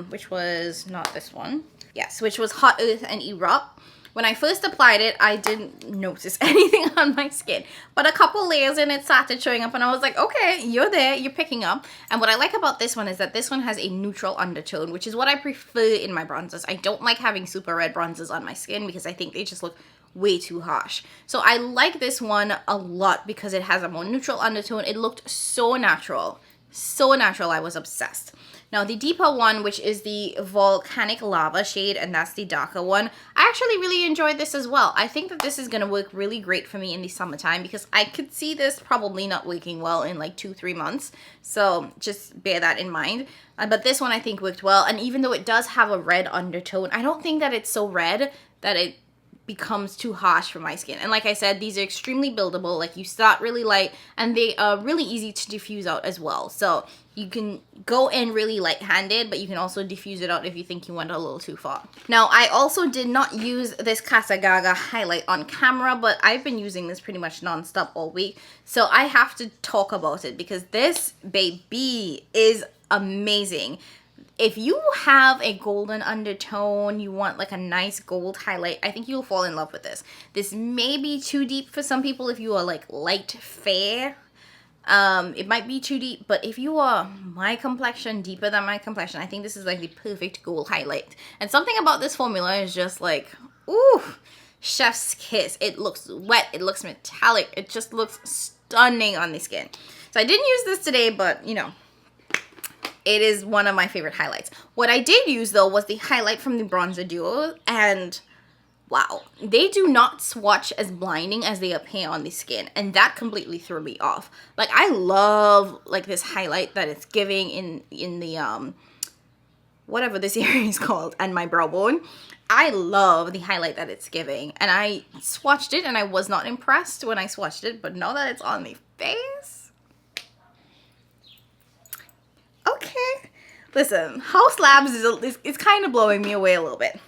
which was not this one, yes, which was Hot Earth and Erupt. When I first applied it, I didn't notice anything on my skin, but a couple layers in it started showing up and I was like, okay, you're there, you're picking up. And what I like about this one is that this one has a neutral undertone, which is what I prefer in my bronzers. I don't like having super red bronzers on my skin because I think they just look way too harsh. So I like this one a lot because it has a more neutral undertone. It looked so natural. So natural, I was obsessed. Now the deeper one, which is the Volcanic Lava shade, and that's the darker one, I actually really enjoyed this as well. I think that this is going to work really great for me in the summertime because I could see this probably not working well in like 2-3 months. So just bear that in mind. But this one I think worked well, and even though it does have a red undertone, I don't think that it's so red that it becomes too harsh for my skin. And like I said, these are extremely buildable. Like, you start really light and they are really easy to diffuse out as well. So you can go in really light-handed, but you can also diffuse it out if you think you went a little too far. Now, I also did not use this Casa Gaga highlight on camera, but I've been using this pretty much non-stop all week. So I have to talk about it because this baby is amazing. If you have a golden undertone, you want like a nice gold highlight, I think you'll fall in love with this. This may be too deep for some people if you are like light fair. It might be too deep, but if you are my complexion, deeper than my complexion, I think this is like the perfect gold highlight. And something about this formula is just like, ooh, chef's kiss. It looks wet, it looks metallic, it just looks stunning on the skin. So I didn't use this today, but you know, it is one of my favorite highlights. What I did use though was the highlight from the bronzer duo, and wow, they do not swatch as blinding as they appear on the skin, and that completely threw me off. Like, I love like this highlight that it's giving in the whatever this area is called, and my brow bone. I love the highlight that it's giving, and I swatched it and I was not impressed when I swatched it, but now that it's on the face, okay. Listen, Haus Labs is kind of blowing me away a little bit.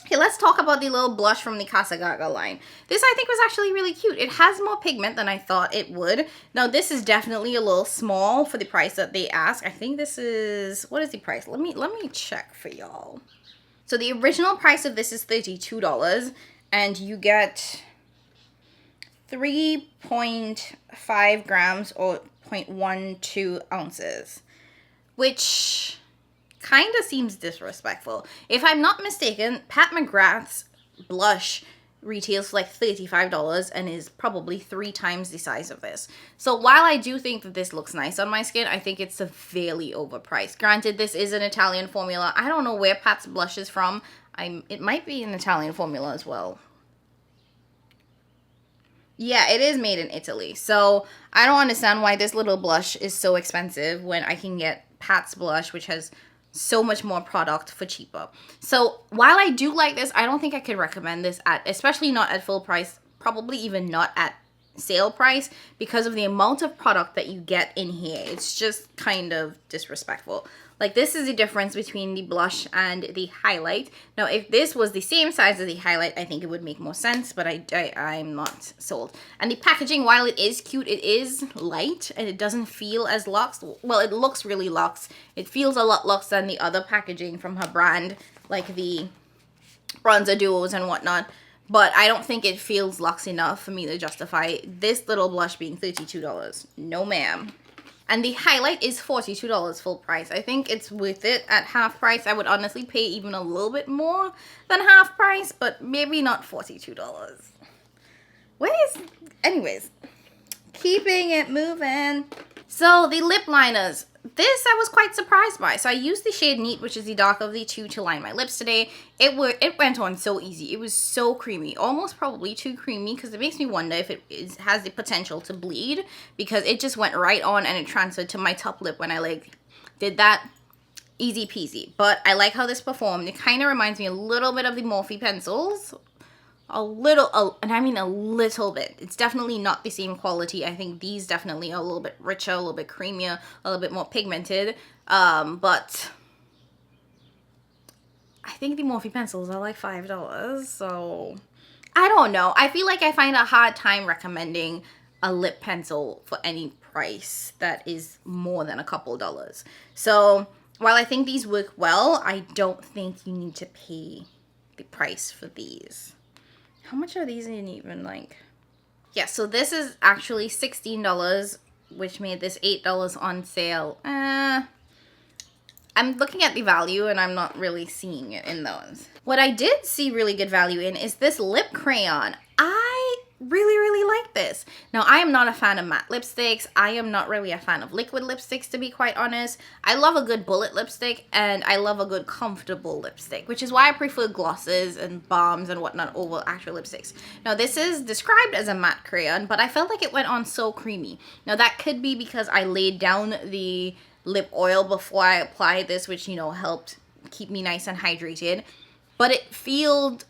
Okay, let's talk about the little blush from the Casa Gaga line. This I think was actually really cute. It has more pigment than I thought it would. Now this is definitely a little small for the price that they ask. I think this is, what is the price? Let me check for y'all. So the original price of this is $32, and you get 3.5 grams or 0.12 ounces. Which kind of seems disrespectful. If I'm not mistaken, Pat McGrath's blush retails for like $35 and is probably 3 times the size of this. So while I do think that this looks nice on my skin, I think it's severely overpriced. Granted, this is an Italian formula. I don't know where Pat's blush is from. It might be an Italian formula as well. Yeah, it is made in Italy. So I don't understand why this little blush is so expensive when I can get Pat's blush, which has so much more product for cheaper. So while I do like this, I don't think I could recommend this especially not at full price, probably even not at sale price, because of the amount of product that you get in here. It's just kind of disrespectful. Like, this is the difference between the blush and the highlight. Now, if this was the same size as the highlight, I think it would make more sense, but I'm not sold. And the packaging, while it is cute, it is light, and it doesn't feel as luxe. Well, it looks really luxe. It feels a lot luxe than the other packaging from her brand, like the bronzer duos and whatnot. But I don't think it feels luxe enough for me to justify this little blush being $32. No, ma'am. And the highlight is $42 full price. I think it's worth it at half price. I would honestly pay even a little bit more than half price, but maybe not $42. Anyways, keeping it moving. So the lip liners. This I was quite surprised by. So I used the shade Neat, which is the dark of the two, to line my lips today. It went on so easy. It was so creamy, almost probably too creamy, because it makes me wonder if it has the potential to bleed, because it just went right on and it transferred to my top lip when I did that. Easy peasy. But I like how this performed. It kind of reminds me a little bit of the Morphe pencils. And I mean a little bit. It's definitely not the same quality. I think these definitely are a little bit richer, a little bit creamier, a little bit more pigmented. But I think the Morphe pencils are like $5. So I don't know. I feel like I find a hard time recommending a lip pencil for any price that is more than a couple dollars. So while I think these work well, I don't think you need to pay the price for these. How much are these in even, Yeah, so this is actually $16, which made this $8 on sale. I'm looking at the value and I'm not really seeing it in those. What I did see really good value in is this lip crayon. I really like this. Now, I am not a fan of matte lipsticks. I am not really a fan of liquid lipsticks, to be quite honest. I love a good bullet lipstick and I love a good comfortable lipstick, which is why I prefer glosses and balms and whatnot over actual lipsticks. Now, this is described as a matte crayon, but I felt like it went on so creamy. Now, that could be because I laid down the lip oil before I applied this, which, helped keep me nice and hydrated. But it feels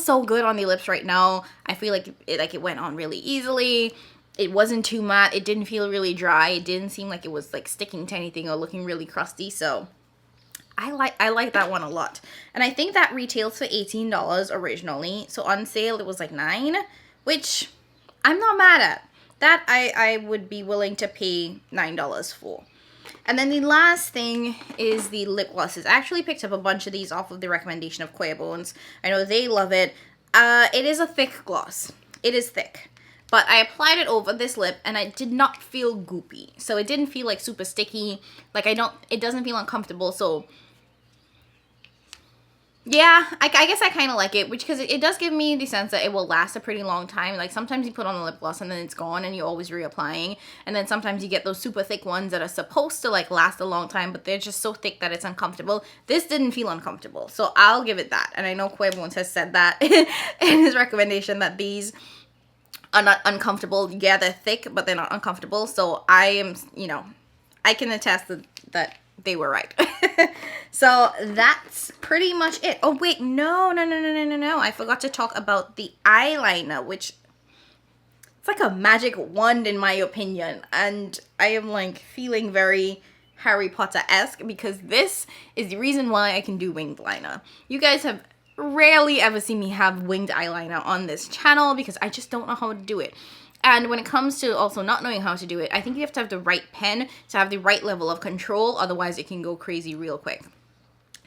so good on the lips right now. I feel like it went on really easily. It wasn't too matte. It didn't feel really dry. It didn't seem like it was sticking to anything or looking really crusty. So I like that one a lot. And I think that retails for $18 originally. So on sale it was like $9, which I'm not mad at. That I would be willing to pay $9 for. And then the last thing is the lip glosses. I actually picked up a bunch of these off of the recommendation of Queer Bones. I know they love it. It is a thick gloss. It is thick. But I applied it over this lip and it did not feel goopy. So it didn't feel super sticky. It doesn't feel uncomfortable. So yeah, I guess I kind of like it, because it does give me the sense that it will last a pretty long time. Sometimes you put on the lip gloss and then it's gone and you're always reapplying. And then sometimes you get those super thick ones that are supposed to last a long time, but they're just so thick that it's uncomfortable. This didn't feel uncomfortable, so I'll give it that. And I know Queer Bones has said that in his recommendation, that these are not uncomfortable. Yeah, they're thick, but they're not uncomfortable. So I am, I can attest that they were right. So that's pretty much it. Oh wait, no. I forgot to talk about the eyeliner, which it's like a magic wand in my opinion. And I am feeling very Harry Potter-esque, because this is the reason why I can do winged liner. You guys have rarely ever seen me have winged eyeliner on this channel because I just don't know how to do it. And when it comes to also not knowing how to do it, I think you have to have the right pen to have the right level of control. Otherwise, it can go crazy real quick.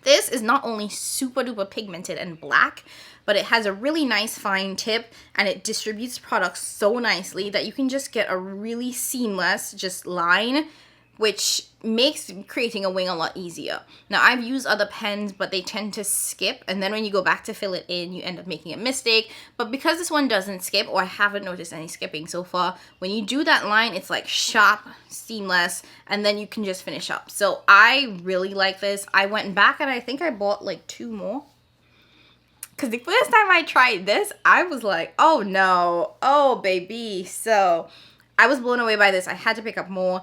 This is not only super duper pigmented and black, but it has a really nice fine tip and it distributes products so nicely that you can just get a really seamless just line which makes creating a wing a lot easier. Now, I've used other pens, but they tend to skip, and then when you go back to fill it in, you end up making a mistake. But because this one doesn't skip, or I haven't noticed any skipping so far, when you do that line, it's like sharp, seamless, and then you can just finish up. So I really like this. I went back and I think I bought like 2 more. Because the first time I tried this, I was like, oh no, oh baby. So I was blown away by this. I had to pick up more.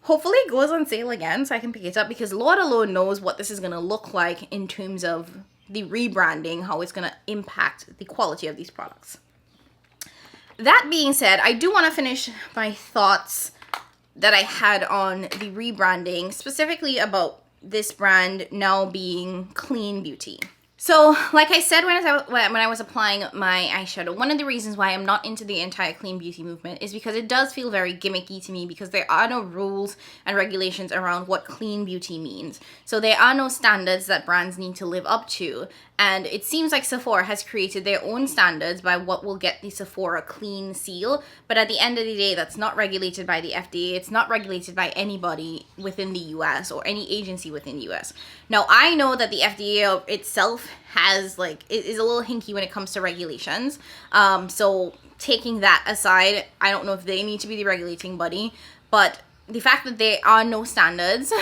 Hopefully it goes on sale again so I can pick it up, because Lord alone knows what this is going to look like in terms of the rebranding, how it's going to impact the quality of these products. That being said, I do want to finish my thoughts that I had on the rebranding, specifically about this brand now being clean beauty. So, like I said when I was applying my eyeshadow, one of the reasons why I'm not into the entire clean beauty movement is because it does feel very gimmicky to me, because there are no rules and regulations around what clean beauty means. So there are no standards that brands need to live up to. And it seems like Sephora has created their own standards by what will get the Sephora clean seal. But at the end of the day, that's not regulated by the FDA. It's not regulated by anybody within the US or any agency within the US. Now, I know that the FDA itself has it is a little hinky when it comes to regulations. So taking that aside, I don't know if they need to be the regulating body, but the fact that there are no standards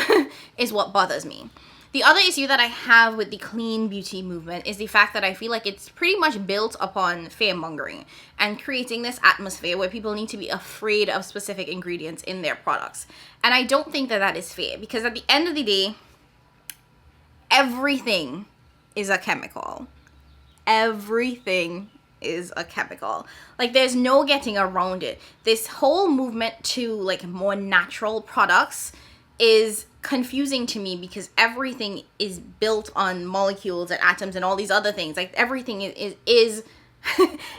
is what bothers me. The other issue that I have with the clean beauty movement is the fact that I feel like it's pretty much built upon fear-mongering and creating this atmosphere where people need to be afraid of specific ingredients in their products. And I don't think that that is fair, because at the end of the day, everything is a chemical. Everything is a chemical. Like, there's no getting around it. This whole movement to more natural products is confusing to me, because everything is built on molecules and atoms and all these other things. Like, everything is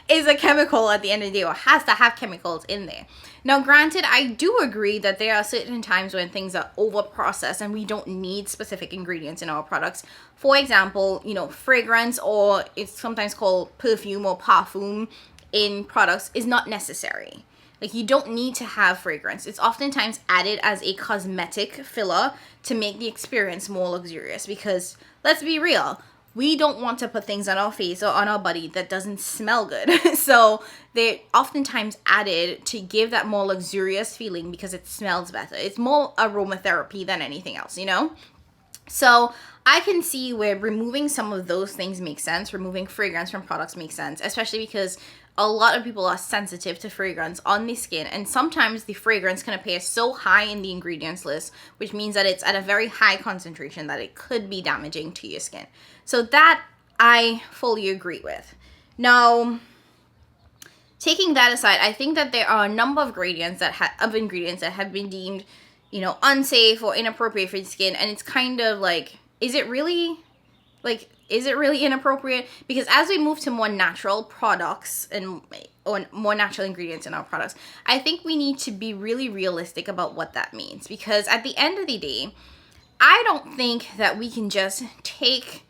is a chemical at the end of the day, or has to have chemicals in there. Now, granted, I do agree that there are certain times when things are over processed and we don't need specific ingredients in our products. For example, fragrance, or it's sometimes called perfume or parfum in products, is not necessary. Like, you don't need to have fragrance. It's oftentimes added as a cosmetic filler to make the experience more luxurious, because let's be real, we don't want to put things on our face or on our body that doesn't smell good. So they're oftentimes added to give that more luxurious feeling because it smells better. It's more aromatherapy than anything else, So I can see where removing some of those things makes sense. Removing fragrance from products makes sense, especially because a lot of people are sensitive to fragrance on the skin, and sometimes the fragrance can appear so high in the ingredients list, which means that it's at a very high concentration that it could be damaging to your skin. So that I fully agree with. Now, taking that aside, I think that there are a number of ingredients that have been deemed, unsafe or inappropriate for the skin, and it's kind of like, is it really inappropriate? Because as we move to more natural products or more natural ingredients in our products, I think we need to be really realistic about what that means. Because at the end of the day, I don't think that we can just take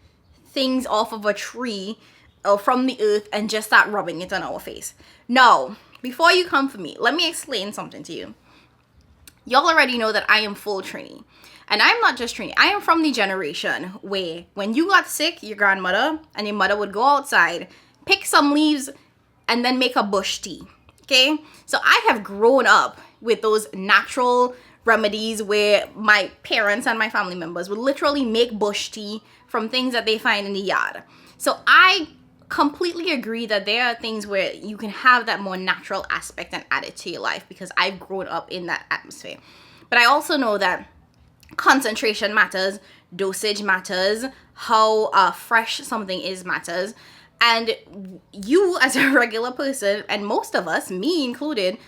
things off of a tree or from the earth and just start rubbing it on our face. No, before you come for me, let me explain something to you. Y'all already know that I am full Trini. And I'm not just Trini. I am from the generation where when you got sick, your grandmother and your mother would go outside, pick some leaves, and then make a bush tea. Okay? So I have grown up with those natural remedies where my parents and my family members would literally make bush tea from things that they find in the yard. So I completely agree that there are things where you can have that more natural aspect and add it to your life, because I've grown up in that atmosphere. But I also know that concentration matters, dosage matters, how fresh something is matters. And you as a regular person, and most of us, me included,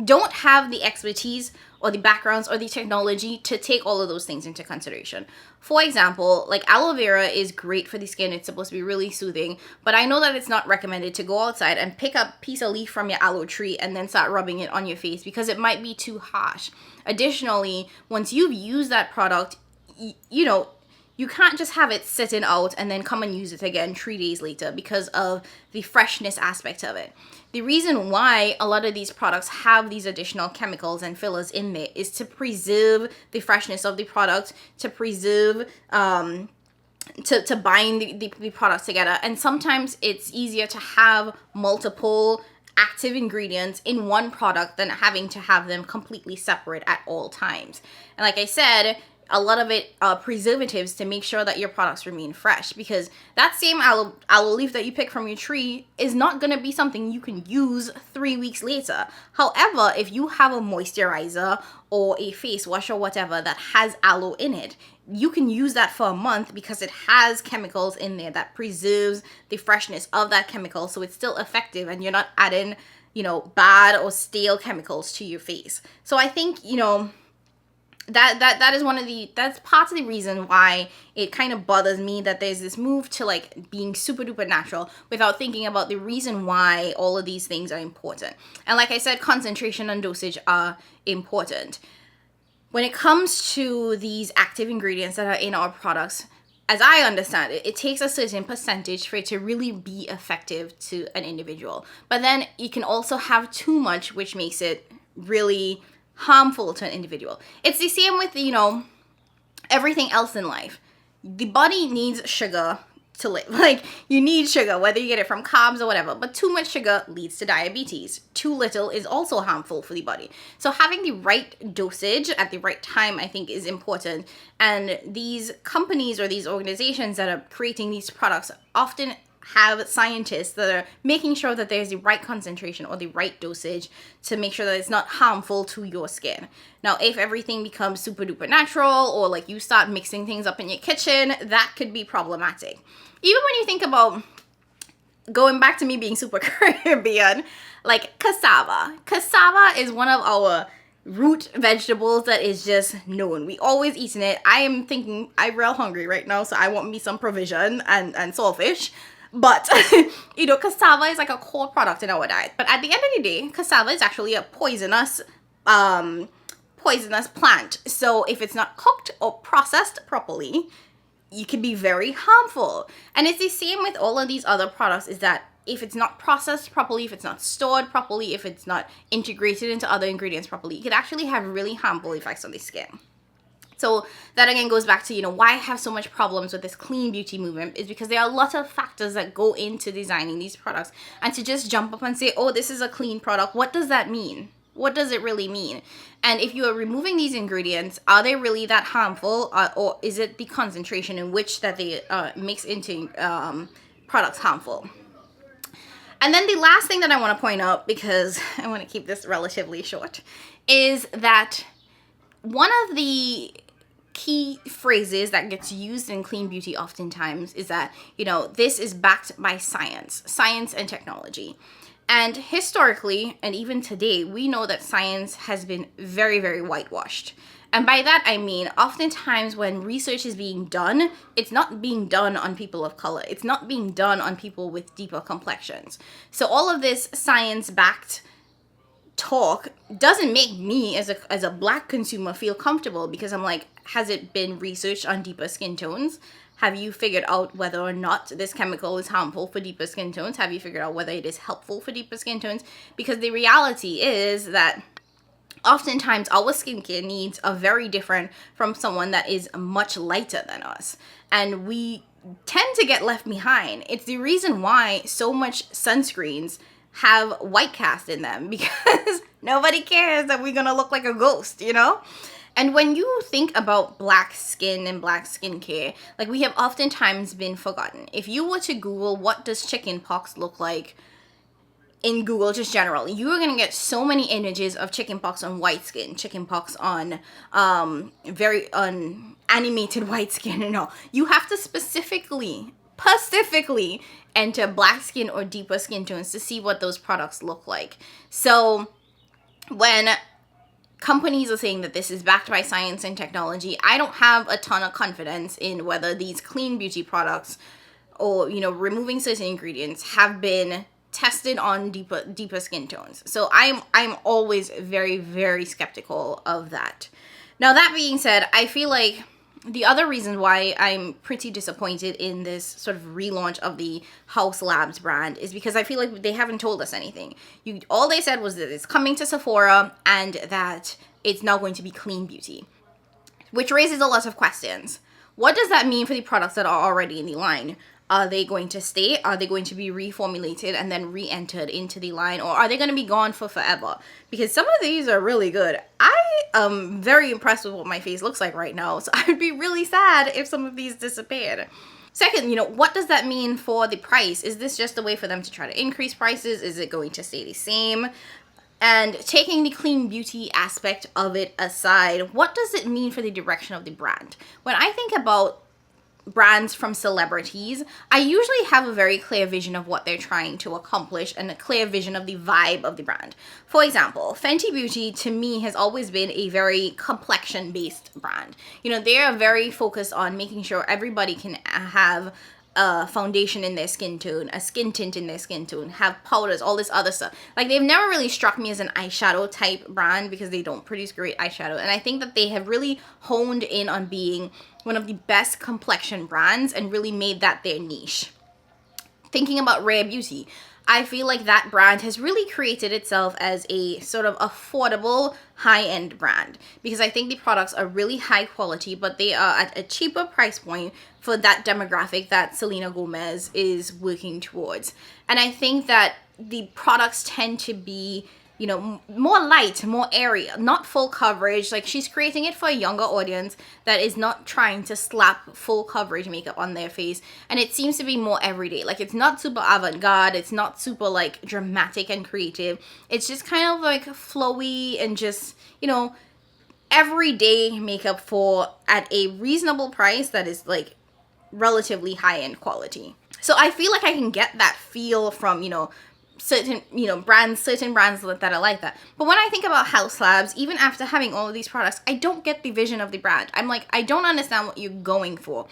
don't have the expertise or the backgrounds or the technology to take all of those things into consideration. For example, like aloe vera is great for the skin. It's supposed to be really soothing, but I know that it's not recommended to go outside and pick up a piece of leaf from your aloe tree and then start rubbing it on your face, because it might be too harsh. Additionally, once you've used that product, you can't just have it sitting out and then come and use it again 3 days later because of the freshness aspect of it. The reason why a lot of these products have these additional chemicals and fillers in there is to preserve the freshness of the product, to preserve, to bind the products together. And sometimes it's easier to have multiple active ingredients in one product than having to have them completely separate at all times. And like I said, a lot of it are preservatives to make sure that your products remain fresh, because that same aloe leaf that you pick from your tree is not going to be something you can use 3 weeks later. However, if you have a moisturizer or a face wash or whatever that has aloe in it, you can use that for a month because it has chemicals in there that preserves the freshness of that chemical, so it's still effective and you're not adding, bad or stale chemicals to your face. So I think, that is that's part of the reason why it kind of bothers me that there's this move to like being super duper natural without thinking about the reason why all of these things are important. And like I said, concentration and dosage are important. When it comes to these active ingredients that are in our products, as I understand it, it takes a certain percentage for it to really be effective to an individual. But then you can also have too much, which makes it really harmful to an individual. It's the same with, everything else in life. The body needs sugar to live. Like, you need sugar, whether you get it from carbs or whatever, but too much sugar leads to diabetes. Too little is also harmful for the body. So having the right dosage at the right time, I think, is important. And these companies or these organizations that are creating these products often have scientists that are making sure that there's the right concentration or the right dosage to make sure that it's not harmful to your skin. Now, if everything becomes super duper natural, or like you start mixing things up in your kitchen, that could be problematic. Even when you think about, going back to me being super Caribbean, like cassava. Cassava is one of our root vegetables that is just known. We always eating it. I'm real hungry right now, so I want me some provision and saltfish. But, cassava is like a core product in our diet. But at the end of the day, cassava is actually a poisonous plant. So if it's not cooked or processed properly, it can be very harmful. And it's the same with all of these other products, is that if it's not processed properly, if it's not stored properly, if it's not integrated into other ingredients properly, it could actually have really harmful effects on the skin. So that again goes back to, why I have so much problems with this clean beauty movement, is because there are a lot of factors that go into designing these products. And to just jump up and say, oh, this is a clean product, what does that mean? What does it really mean? And if you are removing these ingredients, are they really that harmful? Or is it the concentration in which that they mix into products harmful? And then the last thing that I want to point out, because I want to keep this relatively short, is that one of the key phrases that gets used in clean beauty oftentimes is that, this is backed by science and technology. And historically, and even today, we know that science has been very, very whitewashed. And by that, I mean, oftentimes when research is being done, it's not being done on people of color. It's not being done on people with deeper complexions. So all of this science-backed talk doesn't make me as a black consumer feel comfortable, because I'm like, has it been researched on deeper skin tones? Have you figured out whether or not this chemical is harmful for deeper skin tones? Have you figured out whether it is helpful for deeper skin tones? Because the reality is that oftentimes our skincare needs are very different from someone that is much lighter than us, and we tend to get left behind. It's the reason why so much sunscreens have white cast in them, because nobody cares that we're gonna look like a ghost, And when you think about black skin and black skincare, like, we have oftentimes been forgotten. If you were to Google what does chicken pox look like in Google, just generally, you are gonna get so many images of chicken pox on white skin, chicken pox on very animated white skin and all. You have to specifically enter black skin or deeper skin tones to see what those products look like. So when companies are saying that this is backed by science and technology, I don't have a ton of confidence in whether these clean beauty products or, removing certain ingredients have been tested on deeper skin tones. So I'm always very, very skeptical of that. Now, that being said, I feel like The other reason why I'm pretty disappointed in this sort of relaunch of the Haus Labs brand is because I feel like they haven't told us anything. All they said was that it's coming to Sephora and that it's now going to be clean beauty, which raises a lot of questions. What does that mean for the products that are already in the line? Are they going to stay? Are they going to be reformulated and then re-entered into the line? Or are they going to be gone for forever? Because some of these are really good. I am very impressed with what my face looks like right now. So I would be really sad if some of these disappeared. Second, you know, what does that mean for the price? Is this just a way for them to try to increase prices? Is it going to stay the same? And taking the clean beauty aspect of it aside, what does it mean for the direction of the brand? When I think about brands from celebrities, I usually have a very clear vision of what they're trying to accomplish and a clear vision of the vibe of the brand. For example, Fenty Beauty to me has always been a very complexion based brand. You know, they are very focused on making sure everybody can have a foundation in their skin tone, a skin tint in their skin tone, have powders, all this other stuff. Like, they've never really struck me as an eyeshadow type brand because they don't produce great eyeshadow. And I think that they have really honed in on being one of the best complexion brands and really made that their niche. Thinking about Rare Beauty, I feel like that brand has really created itself as a sort of affordable high-end brand because I think the products are really high quality, but they are at a cheaper price point for that demographic that Selena Gomez is working towards. And I think that the products tend to be, you know, more light, more airy, not full coverage. Like, she's creating it for a younger audience that is not trying to slap full coverage makeup on their face. And it seems to be more everyday. Like, it's not super avant-garde. It's not super, like, dramatic and creative. It's just kind of, like, flowy and just, you know, everyday makeup for at a reasonable price that is, like, relatively high-end quality. So I feel like I can get that feel from, you know, certain brands that are like that. But when I think about Haus Labs, even after having all of these products, I don't get the vision of the brand. I'm like, I don't understand what you're going for.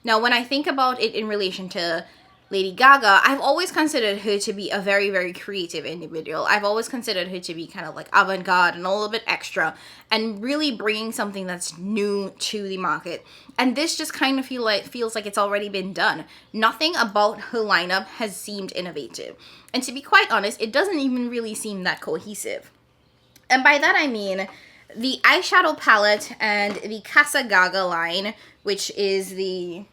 Now, when I think about it in relation to Lady Gaga, I've always considered her to be a very, very creative individual. I've always considered her to be kind of like avant-garde and a little bit extra and really bringing something that's new to the market. And this just kind of feels like it's already been done. Nothing about her lineup has seemed innovative. And to be quite honest, it doesn't even really seem that cohesive. And by that I mean the eyeshadow palette and the Casa Gaga line, which is the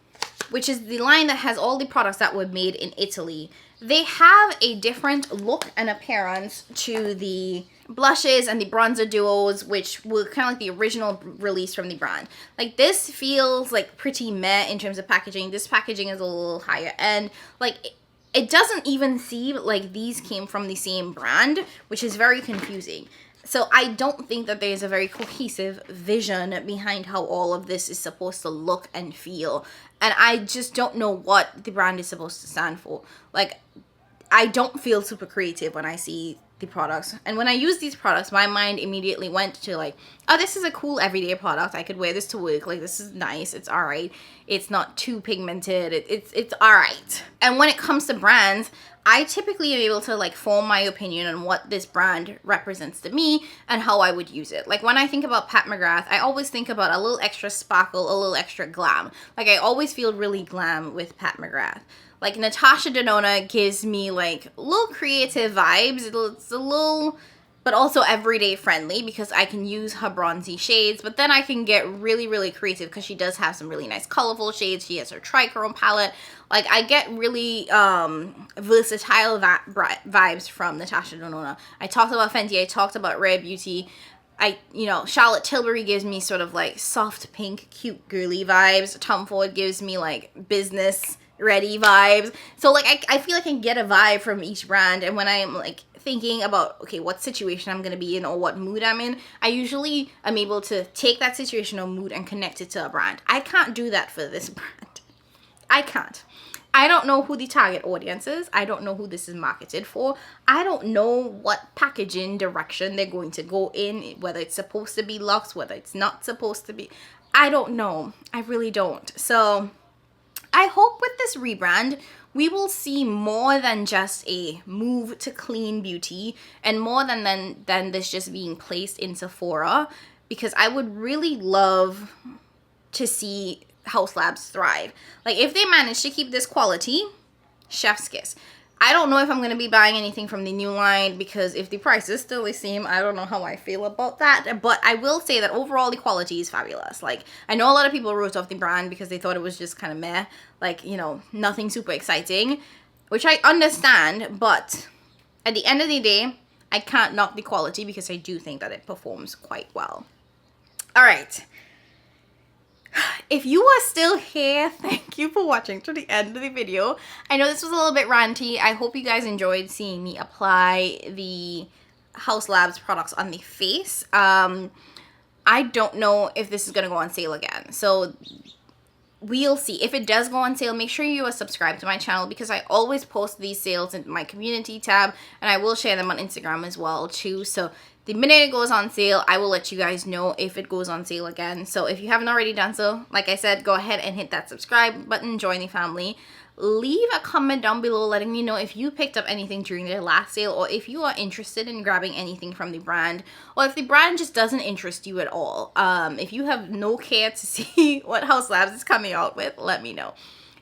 line that has all the products that were made in Italy. They have a different look and appearance to the blushes and the bronzer duos, which were kind of like the original release from the brand. Like, this feels like pretty meh in terms of packaging. This packaging is a little higher end. Like, it doesn't even seem like these came from the same brand, which is very confusing. So I don't think that there's a very cohesive vision behind how all of this is supposed to look and feel. And I just don't know what the brand is supposed to stand for. Like, I don't feel super creative when I see the products. And when I use these products, my mind immediately went to like, oh, this is a cool everyday product. I could wear this to work. Like, this is nice. It's all right. It's not too pigmented. It's all right. And when it comes to brands, I typically am able to like form my opinion on what this brand represents to me and how I would use it. Like, when I think about Pat McGrath, I always think about a little extra sparkle, a little extra glam. Like, I always feel really glam with Pat McGrath. Like, Natasha Denona gives me like little creative vibes. It's a little, but also everyday friendly because I can use her bronzy shades, but then I can get really, really creative because she does have some really nice colorful shades. She has her trichrome palette. Like, I get really versatile vibes from Natasha Denona. I talked about Fenty. I talked about Rare Beauty. Charlotte Tilbury gives me sort of like soft pink, cute, girly vibes. Tom Ford gives me like business ready vibes. So like, I feel like I can get a vibe from each brand. And when I'm like thinking about, okay, what situation I'm going to be in or what mood I'm in, I usually am able to take that situation or mood and connect it to a brand. I can't do that for this brand. I can't. I don't know who the target audience is. I don't know who this is marketed for. I don't know what packaging direction they're going to go in, whether it's supposed to be luxe, whether it's not supposed to be. I don't know. I really don't. So I hope with this rebrand, we will see more than just a move to clean beauty and more than this just being placed in Sephora, because I would really love to see Haus Labs thrive. Like, if they manage to keep this quality, chef's kiss. I don't know if I'm going to be buying anything from the new line, because if the price is still the same, I don't know how I feel about that. But I will say that overall the quality is fabulous. Like, I know a lot of people wrote off the brand because they thought it was just kind of meh. Like, you know, nothing super exciting, which I understand. But at the end of the day, I can't knock the quality because I do think that it performs quite well. All right. If you are still here, thank you for watching to the end of the video. I know this was a little bit ranty. I hope you guys enjoyed seeing me apply the Haus Labs products on the face. I don't know if this is going to go on sale again. So we'll see. If it does go on sale, make sure you are subscribed to my channel, because I always post these sales in my community tab, and I will share them on Instagram as well too. So the minute it goes on sale, I will let you guys know if it goes on sale again. So if you haven't already done so, like I said, go ahead and hit that subscribe button, join the family. Leave a comment down below letting me know if you picked up anything during their last sale, or if you are interested in grabbing anything from the brand, or if the brand just doesn't interest you at all. If you have no care to see what Haus Labs is coming out with, let me know.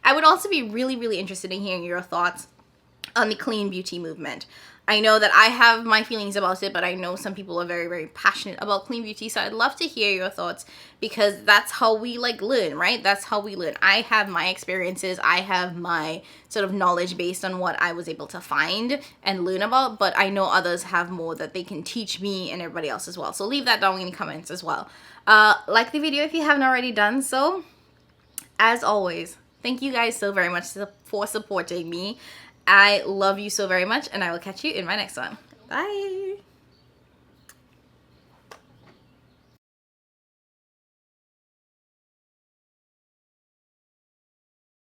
I would also be really, really interested in hearing your thoughts on the clean beauty movement. I know that I have my feelings about it, but I know some people are very, very passionate about clean beauty. So I'd love to hear your thoughts, because that's how we like learn, right? That's how we learn. I have my experiences. I have my sort of knowledge based on what I was able to find and learn about, but I know others have more that they can teach me and everybody else as well. So leave that down in the comments as well. Like the video if you haven't already done so. As always, thank you guys so very much for supporting me. I love you so very much, and I will catch you in my next one. Bye!